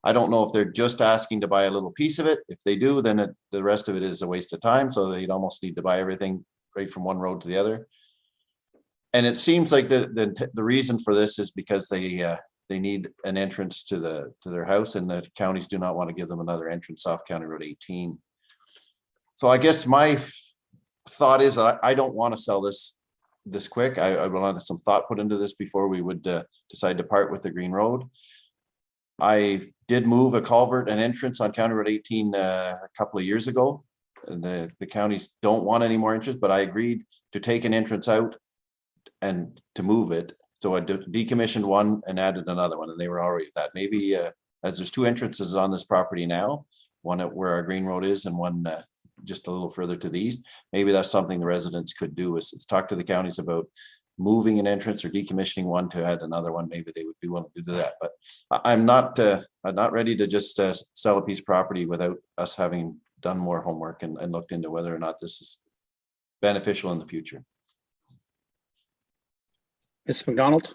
I don't know if they're just asking to buy a little piece of it. If they do, then the rest of it is a waste of time. So they'd almost need to buy everything right from one road to the other. And it seems like the reason for this is because they need an entrance to their house, and the counties do not want to give them another entrance off County Road 18. So I guess my thought is I don't want to sell this quick. I would want some thought put into this before we would decide to part with the green road. I did move a culvert and entrance on County Road 18 a couple of years ago. The counties don't want any more entrance, but I agreed to take an entrance out and to move it. So I decommissioned one and added another one, and they were already at that. Maybe as there's 2 entrances on this property now, one at where our green road is and one just a little further to the east. Maybe that's something the residents could do is talk to the counties about moving an entrance or decommissioning one to add another one. Maybe they would be willing to do that, but I'm not ready to just sell a piece of property without us having done more homework and looked into whether or not this is beneficial in the future. Ms. McDonald.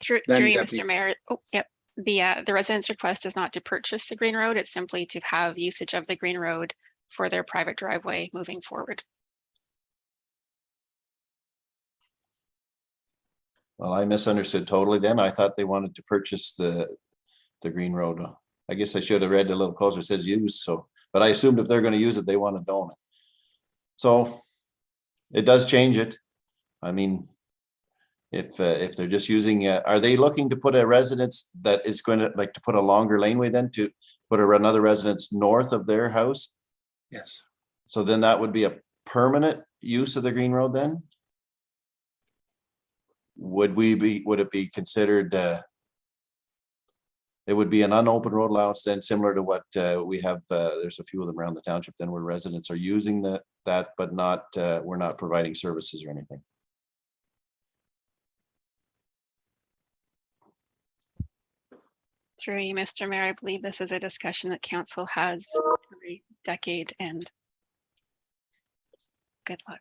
Through you, Mr. Mayor. Oh, yep. The residents' request is not to purchase the green road. It's simply to have usage of the green road for their private driveway moving forward. Well, I misunderstood totally then. I thought they wanted to purchase the green road. I guess I should have read a little closer. It says use, so, but I assumed if they're going to use it, they want to own it. So it does change it. I mean, if they're just using, are they looking to put a residence that is going to like to put a longer laneway then to put another residence north of their house? Yes. So then that would be a permanent use of the green road then? Would it be considered, it would be an unopened road allowance then, similar to what we have, there's a few of them around the township then where residents are using that, but not, we're not providing services or anything. Through you, Mr. Mayor, I believe this is a discussion that council has every decade, and good luck.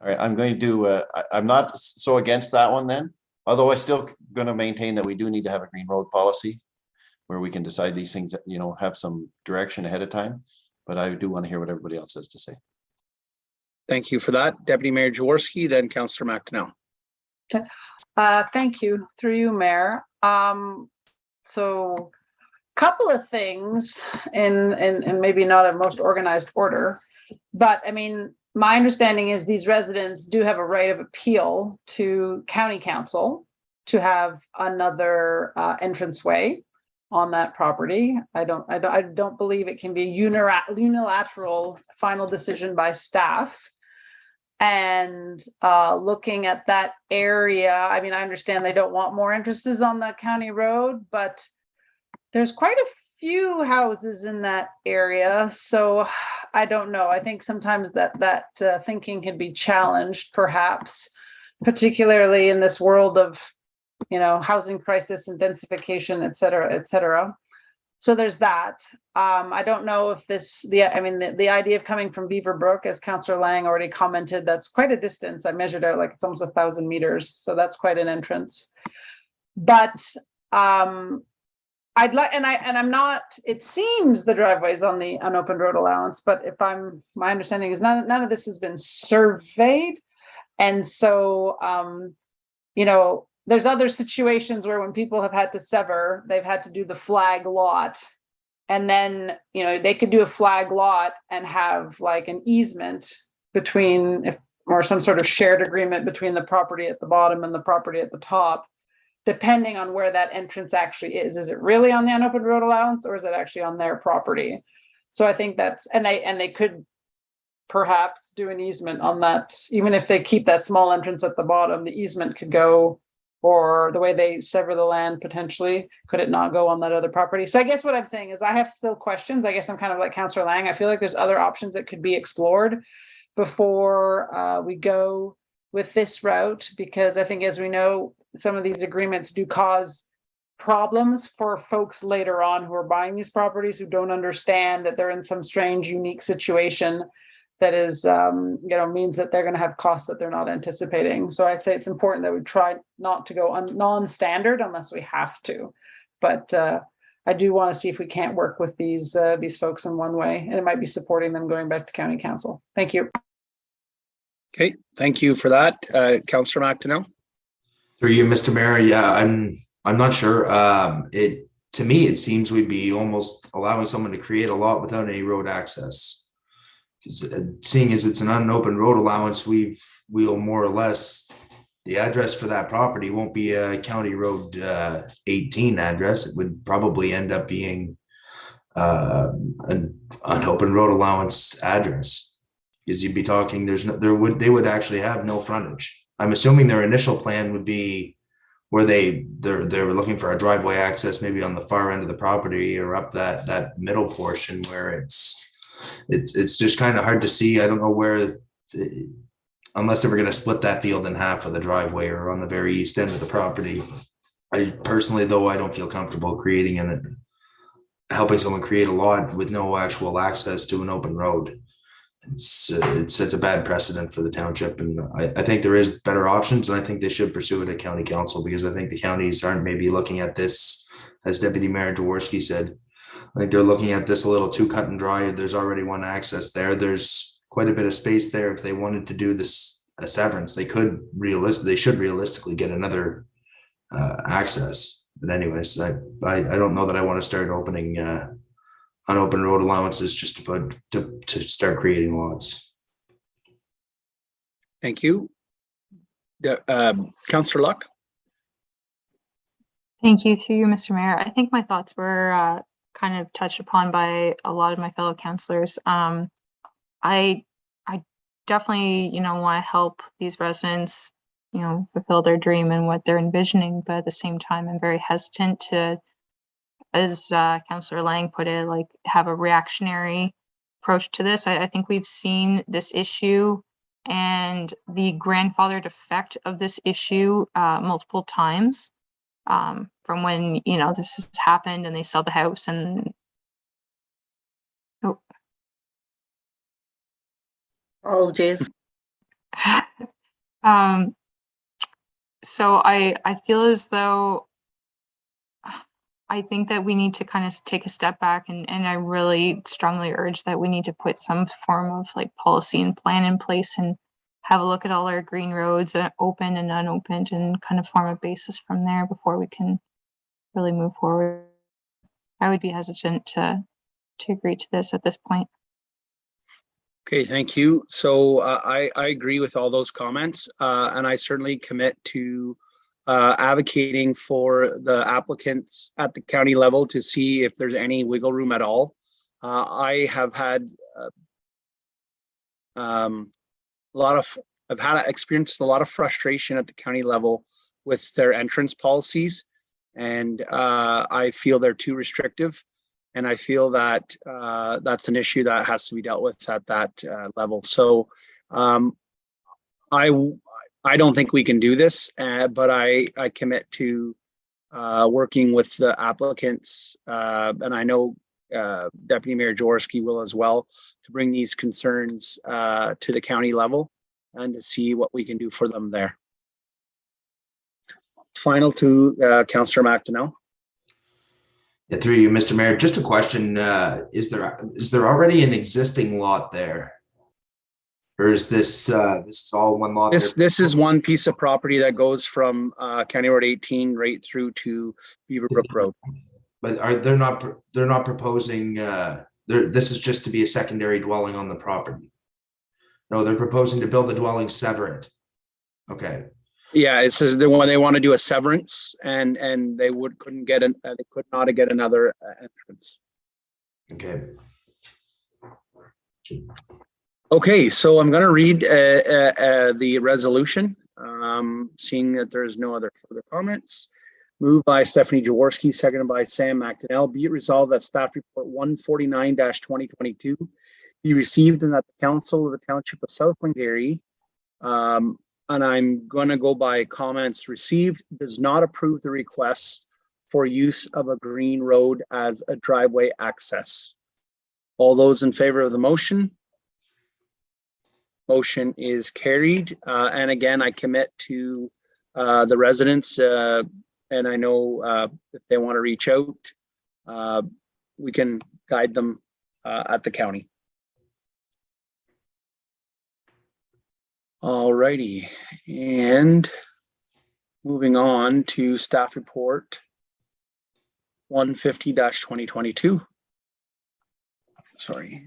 All right, I'm going to, I'm not so against that one then, although I still going to maintain that we do need to have a green road policy where we can decide these things, you know, have some direction ahead of time. but I do want to hear what everybody else has to say. Thank you for that. Deputy Mayor Jaworski, then Councillor McDonnell. Thank you, through you, Mayor. So couple of things in maybe not a most organized order, but I mean, my understanding is these residents do have a right of appeal to county council to have another entranceway on that property. I don't believe it can be unilateral final decision by staff. And looking at that area, I mean, I understand they don't want more entrances on the county road, but there's quite a few houses in that area. So I don't know. I think sometimes that thinking can be challenged, perhaps, particularly in this world of, you know, housing crisis, intensification, et cetera, et cetera. So there's that. I don't know if the idea of coming from Beaver Brook, as Councillor Lang already commented, that's quite a distance. I measured out, like, it's almost 1,000 meters. So that's quite an entrance. But I'd like, and I'm not, it seems the driveway's on the unopened road allowance, but my understanding is none of this has been surveyed. And so, you know, there's other situations where when people have had to sever, they've had to do the flag lot. And then, you know, they could do a flag lot and have like an easement between, or some sort of shared agreement between the property at the bottom and the property at the top, depending on where that entrance actually is. Is it really on the unopened road allowance, or is it actually on their property? So I think that's, and they could perhaps do an easement on that. Even if they keep that small entrance at the bottom, the easement could go, or the way they sever the land potentially, could it not go on that other property? So I guess what I'm saying is I have still questions. I guess I'm kind of like Councillor Lang. I feel like there's other options that could be explored before we go with this route, because I think, as we know, some of these agreements do cause problems for folks later on who are buying these properties, who don't understand that they're in some strange, unique situation that is, you know, means that they're going to have costs that they're not anticipating. So I'd say it's important that we try not to go non-standard unless we have to. But I do want to see if we can't work with these folks in one way, and it might be supporting them going back to county council. Thank you. Okay, thank you for that. Councillor McDonnell. Through you, Mr. Mayor. Yeah, I'm not sure. To me, it seems we'd be almost allowing someone to create a lot without any road access. Seeing as it's an unopened road allowance, we'll more or less, the address for that property won't be a County Road 18 address. It would probably end up being an unopened road allowance address, because you'd be talking, they would actually have no frontage. I'm assuming their initial plan would be where they were looking for a driveway access, maybe on the far end of the property or up that middle portion where it's just kind of hard to see. I don't know where, unless they were going to split that field in half for the driveway or on the very east end of the property. I personally, though, I don't feel comfortable helping someone create a lot with no actual access to an open road. It sets a bad precedent for the township, and I think there is better options, and I think they should pursue it at county council, because I think the counties aren't maybe looking at this, as Deputy Mayor Jaworski said. I think they're looking at this a little too cut and dry. There's already one access there. There's quite a bit of space there. If they wanted to do this a severance, they should realistically get another access. But anyways, I don't know that I want to start opening unopened road allowances just to start creating lots. Thank you. Councillor Luck. Thank you, through you, Mr. Mayor. I think my thoughts were kind of touched upon by a lot of my fellow councillors. I definitely, you know, want to help these residents, you know, fulfill their dream and what they're envisioning, but at the same time, I'm very hesitant to, as Councillor Lang put it, like, have a reactionary approach to this. I think we've seen this issue and the grandfathered effect of this issue multiple times. From when, you know, this has happened and they sell the house and Apologies. So I feel as though I think that we need to kind of take a step back, and I really strongly urge that we need to put some form of like policy and plan in place and have a look at all our green roads, open and unopened, and kind of form a basis from there before we can really move forward. I would be hesitant to agree to this at this point. Okay, thank you. So I agree with all those comments, and I certainly commit to advocating for the applicants at the county level to see if there's any wiggle room at all. I have had experienced a lot of frustration at the county level with their entrance policies, and I feel they're too restrictive. And I feel that that's an issue that has to be dealt with at that level. So I don't think we can do this, but I commit to working with the applicants, and I know Deputy Mayor Jaworski will as well, to bring these concerns to the county level and to see what we can do for them there. Final to Councillor McDonnell. Yeah, through you, Mr. Mayor, just a question. Is there already an existing lot there? Or is this is all one lot? This is one piece of property that goes from County Road 18 right through to Beaverbrook Road. But they're not proposing this is just to be a secondary dwelling on the property? No, they're proposing to build a dwelling separate. Okay. Yeah, it says they want to do a severance, and they could not get another entrance. Okay. Okay, so I'm going to read the resolution, seeing that there is no other further comments. Moved by Stephanie Jaworski, seconded by Sam McDonnell. Be it resolved that staff report 149-2022 be received and that the Council of the Township of South Glengarry, and I'm going to go by comments received, does not approve the request for use of a green road as a driveway access. All those in favor of the motion? Motion is carried. And again, I commit to the residents, and I know if they want to reach out, we can guide them at the county. All righty, and moving on to staff report 150-2022. Sorry.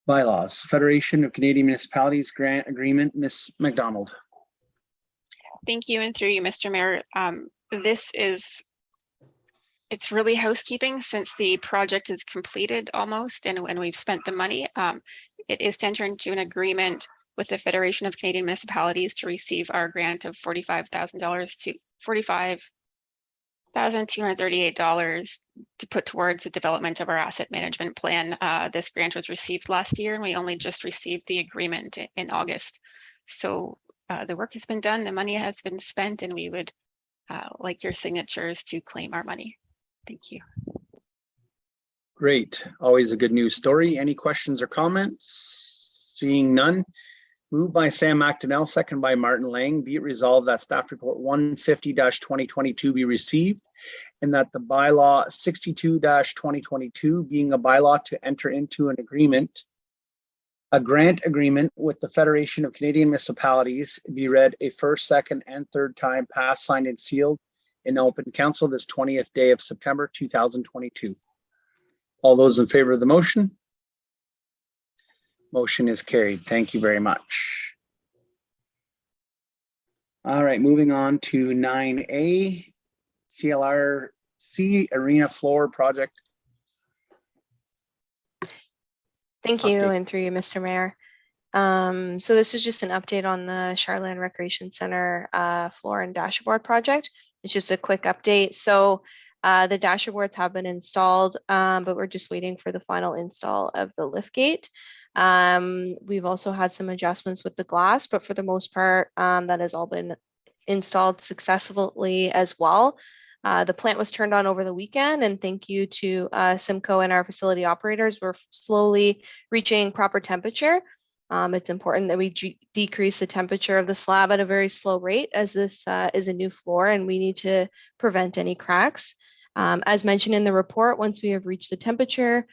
Bylaws, Federation of Canadian Municipalities Grant Agreement, Ms. McDonald. Thank you, and through you, Mr. Mayor. It's really housekeeping since the project is completed almost, and when we've spent the money. It is to enter into an agreement with the Federation of Canadian Municipalities to receive our grant of $45,000 to $45,238 to put towards the development of our asset management plan. This grant was received last year, and we only just received the agreement in August. So the work has been done, the money has been spent, and we would like your signatures to claim our money. Thank you. Great, always a good news story. Any questions or comments? Seeing none. Moved by Sam McDonnell, second by Martin Lang. Be it resolved that staff report 150-2022 be received, and that the bylaw 62-2022 being a bylaw to enter into an agreement, a grant agreement with the Federation of Canadian Municipalities, be read a first, second, and third time, passed, signed, and sealed in open council this 20th day of September 2022. All those in favor of the motion? Motion is carried. Thank you very much. All right, moving on to 9A, CLRC Arena Floor Project. Thank you, Update. and through you, Mr. Mayor. So this is just an update on the Charland Recreation Center floor and dashboard project. It's just a quick update. So the dashboards have been installed, but we're just waiting for the final install of the lift gate. We've also had some adjustments with the glass, but for the most part, that has all been installed successfully as well. The plant was turned on over the weekend, and thank you to Simcoe and our facility operators. We're slowly reaching proper temperature. It's important that we decrease the temperature of the slab at a very slow rate, as this is a new floor and we need to prevent any cracks. As mentioned in the report, once we have reached the temperature,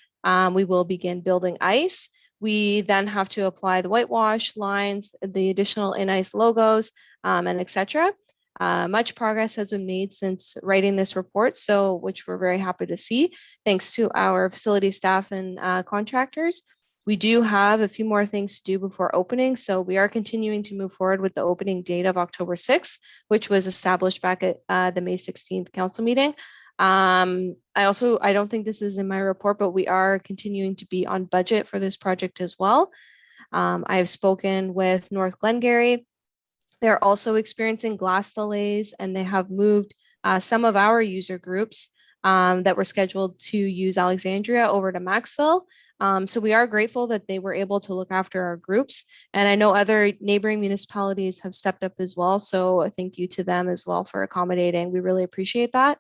we will begin building ice. We then have to apply the whitewash lines, the additional in-ice logos, and etc. Much progress has been made since writing this report, which we're very happy to see, thanks to our facility staff and contractors. We do have a few more things to do before opening, so we are continuing to move forward with the opening date of October 6th, which was established back at the May 16th council meeting. I don't think this is in my report, but we are continuing to be on budget for this project as well. I have spoken with North Glengarry. They're also experiencing glass delays, and they have moved some of our user groups that were scheduled to use Alexandria over to Maxville. So we are grateful that they were able to look after our groups. And I know other neighboring municipalities have stepped up as well. So thank you to them as well for accommodating. We really appreciate that.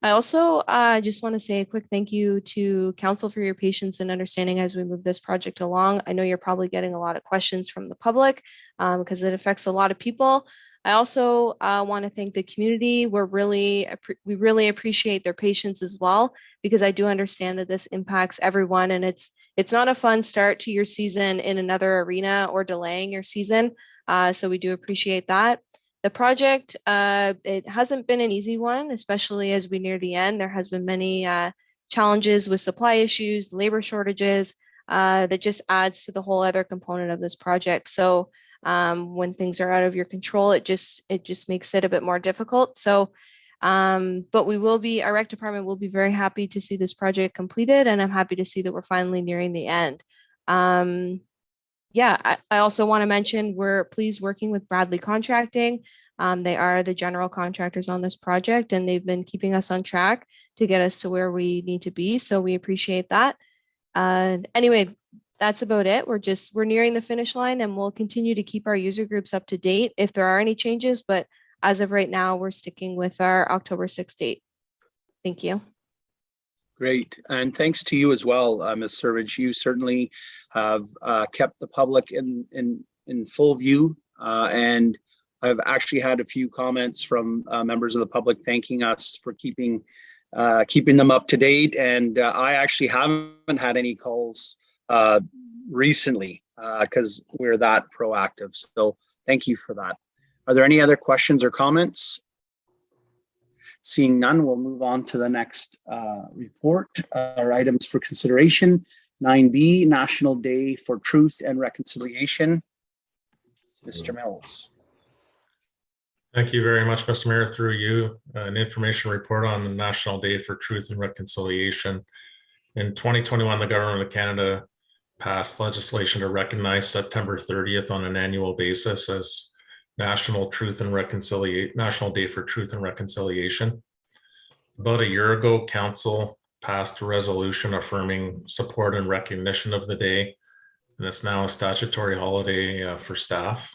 I also just want to say a quick thank you to council for your patience and understanding as we move this project along. I know you're probably getting a lot of questions from the public because it affects a lot of people. I also want to thank the community. We really appreciate their patience as well, because I do understand that this impacts everyone, and it's not a fun start to your season in another arena or delaying your season. So we do appreciate that. The project, it hasn't been an easy one, especially as we near the end. There has been many challenges with supply issues, labor shortages, that just adds to the whole other component of this project. So when things are out of your control, it just makes it a bit more difficult. So, but our rec department will be very happy to see this project completed, and I'm happy to see that we're finally nearing the end. I also want to mention we're pleased working with Bradley Contracting. They are the general contractors on this project, and they've been keeping us on track to get us to where we need to be. So we appreciate that. Anyway, that's about it. We're nearing the finish line, and we'll continue to keep our user groups up to date if there are any changes. But as of right now, we're sticking with our October 6th date. Thank you. Great, and thanks to you as well, Ms. Servage. You certainly have kept the public in full view, and I've actually had a few comments from members of the public thanking us for keeping them up to date. And I actually haven't had any calls recently because we're that proactive. So thank you for that. Are there any other questions or comments? Seeing none, we'll move on to the next report, our items for consideration. 9B, National Day for Truth and Reconciliation. Mr. Mills. Thank you very much, Mr. Mayor. Through you, an information report on the National Day for Truth and Reconciliation. In 2021, the Government of Canada passed legislation to recognize September 30th on an annual basis as National Day for Truth and Reconciliation. About a year ago, Council passed a resolution affirming support and recognition of the day, and it's now a statutory holiday for staff.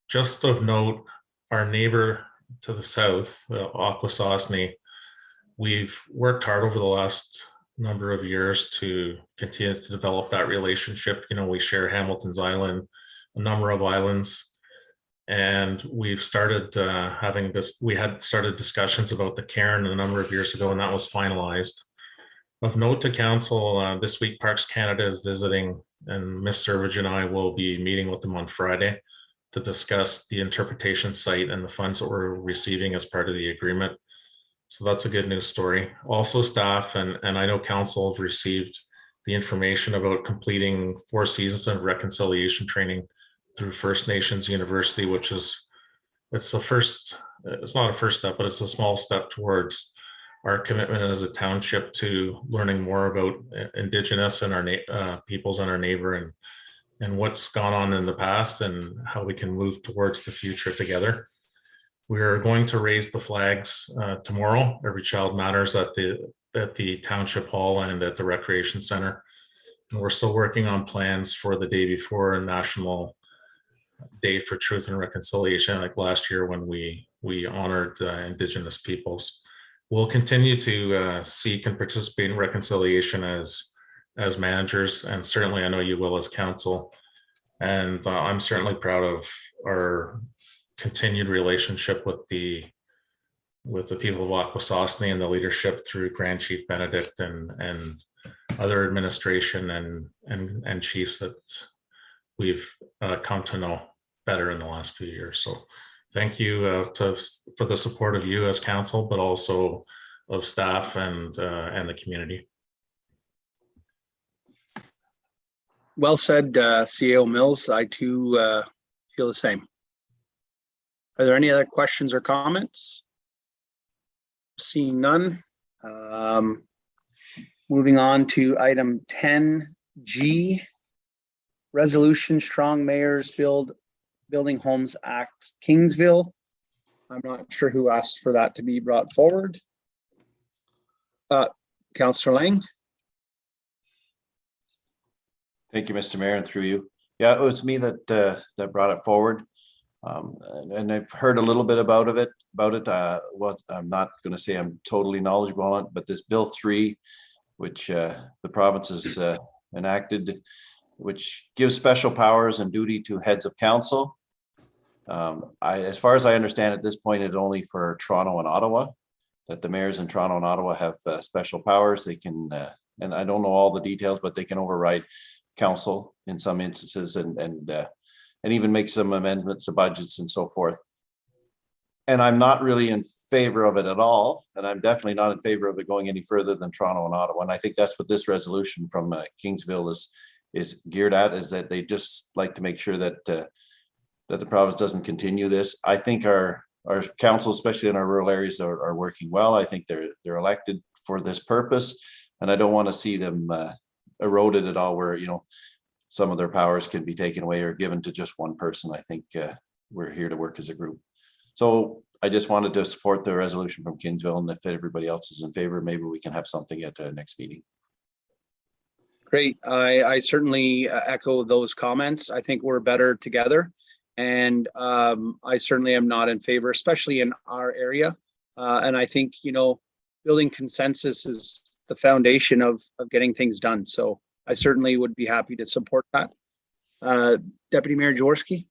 Just of note, our neighbor to the south, Akwesasne, we've worked hard over the last number of years to continue to develop that relationship. You know, we share Hamilton's Island, a number of islands. And we've started we had started discussions about the cairn a number of years ago, and that was finalized. Of note to council, this week Parks Canada is visiting, and Ms. Servage and I will be meeting with them on Friday to discuss the interpretation site and the funds that we're receiving as part of the agreement. So that's a good news story. Also staff, and I know council have received the information about completing 4 seasons of reconciliation training through First Nations University, which is, it's not a first step, but it's a small step towards our commitment as a township to learning more about Indigenous and our peoples and our neighbor, and what's gone on in the past and how we can move towards the future together. We're going to raise the flags tomorrow. Every Child Matters at the Township Hall and at the Recreation Center. And we're still working on plans for the day before a National Day for Truth and Reconciliation, like last year when we honored Indigenous peoples. We'll continue to seek and participate in reconciliation as managers, and certainly I know you will as council, And I'm certainly proud of our continued relationship with the people of Akwesasne and the leadership through Grand Chief Benedict and other administration and chiefs that we've come to know better in the last few years. So thank you for the support of you as council, but also of staff and the community. Well said, CEO Mills. I too feel the same. Are there any other questions or comments? Seeing none. Moving on to item 10G, Resolution Strong Mayors Building Homes Act, Kingsville. I'm not sure who asked for that to be brought forward. Councillor Lang. Thank you, Mr. Mayor, and through you. Yeah, it was me that that brought it forward. And I've heard a little bit about it. Well, I'm not going to say I'm totally knowledgeable on it, but this Bill 3, which the province has enacted, which gives special powers and duty to heads of council. As far as I understand at this point, it's only for Toronto and Ottawa, that the mayors in Toronto and Ottawa have special powers. They can, and I don't know all the details, but they can override council in some instances and even make some amendments to budgets and so forth. And I'm not really in favor of it at all. And I'm definitely not in favor of it going any further than Toronto and Ottawa. And I think that's what this resolution from Kingsville is geared at, is that they just like to make sure that that the province doesn't continue this. I think our council, especially in our rural areas, are working well. I think they're elected for this purpose. And I don't want to see them eroded at all, where, you know, some of their powers can be taken away or given to just one person. I think we're here to work as a group. So I just wanted to support the resolution from Kingsville, and if everybody else is in favor, maybe we can have something at the next meeting. Great. I certainly echo those comments. I think we're better together. And I certainly am not in favor, especially in our area. And I think, you know, building consensus is the foundation of getting things done. So I certainly would be happy to support that. Deputy Mayor Jaworski.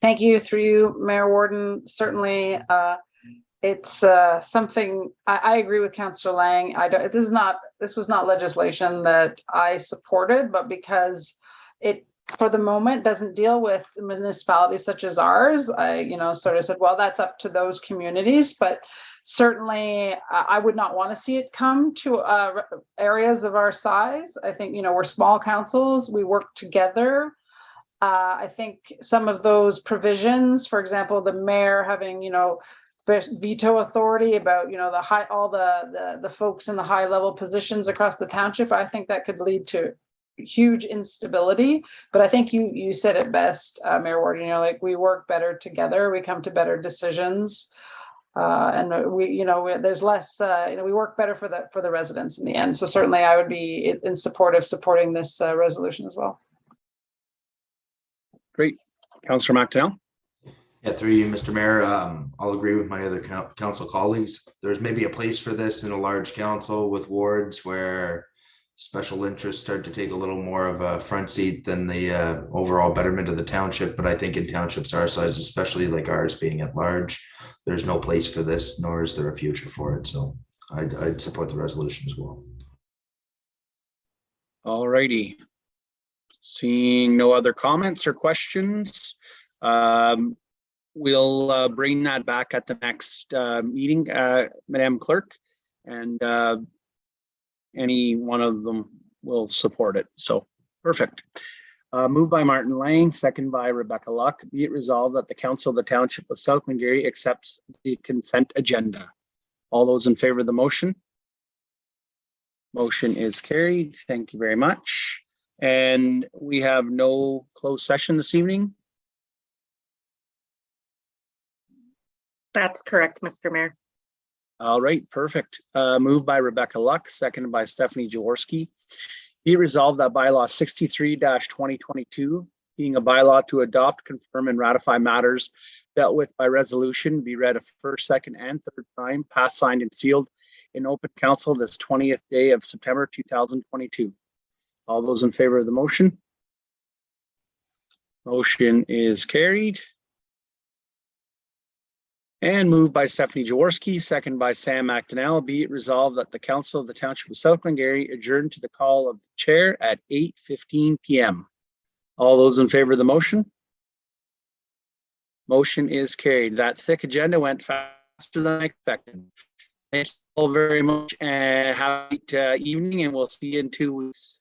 Thank you, through you, Mayor Warden. Certainly, it's something I agree with Councillor Lang. This was not legislation that I supported, but because it, for the moment, doesn't deal with municipalities such as ours, I, you know, sort of said, well, that's up to those communities. But certainly, I would not want to see it come to areas of our size. I think, you know, we're small councils. We work together. I think some of those provisions, for example, the mayor having, you know, veto authority about, you know, all the folks in the high level positions across the township, I think that could lead to huge instability. But I think you said it best, Mayor Ward. You know, like, we work better together, we come to better decisions, and we, you know, there's less, you know, we work better for the residents in the end. So certainly, I would be in support of supporting this resolution as well. Great. Councillor McDonnell. Yeah, through you, Mr. Mayor, I'll agree with my other council colleagues. There's maybe a place for this in a large council with wards where special interests start to take a little more of a front seat than the overall betterment of the township. But I think in townships our size, especially like ours being at large, there's no place for this, nor is there a future for it. So I'd support the resolution as well. All righty. Seeing no other comments or questions, we'll bring that back at the next meeting, Madam Clerk, and any one of them will support it. So perfect. Moved by Martin Lang, second by Rebecca Luck. Be it resolved that the Council of the Township of South Glengarry accepts the consent agenda. All those in favor of the motion? Motion is carried. Thank you very much. And we have no closed session this evening. That's correct, Mr. Mayor. All right, perfect. Moved by Rebecca Luck, seconded by Stephanie Jaworski. Be it resolved that bylaw 63-2022, being a bylaw to adopt, confirm, and ratify matters dealt with by resolution, be read a first, second, and third time, passed, signed, and sealed in open council this 20th day of September 2022. All those in favor of the motion? Motion is carried. And moved by Stephanie Jaworski, second by Sam McDonnell. Be it resolved that the Council of the Township of South Glengarry adjourn to the call of the chair at 8:15 p.m. All those in favor of the motion? Motion is carried. That thick agenda went faster than I expected. Thank you all very much and have a great evening, and we'll see you in 2 weeks.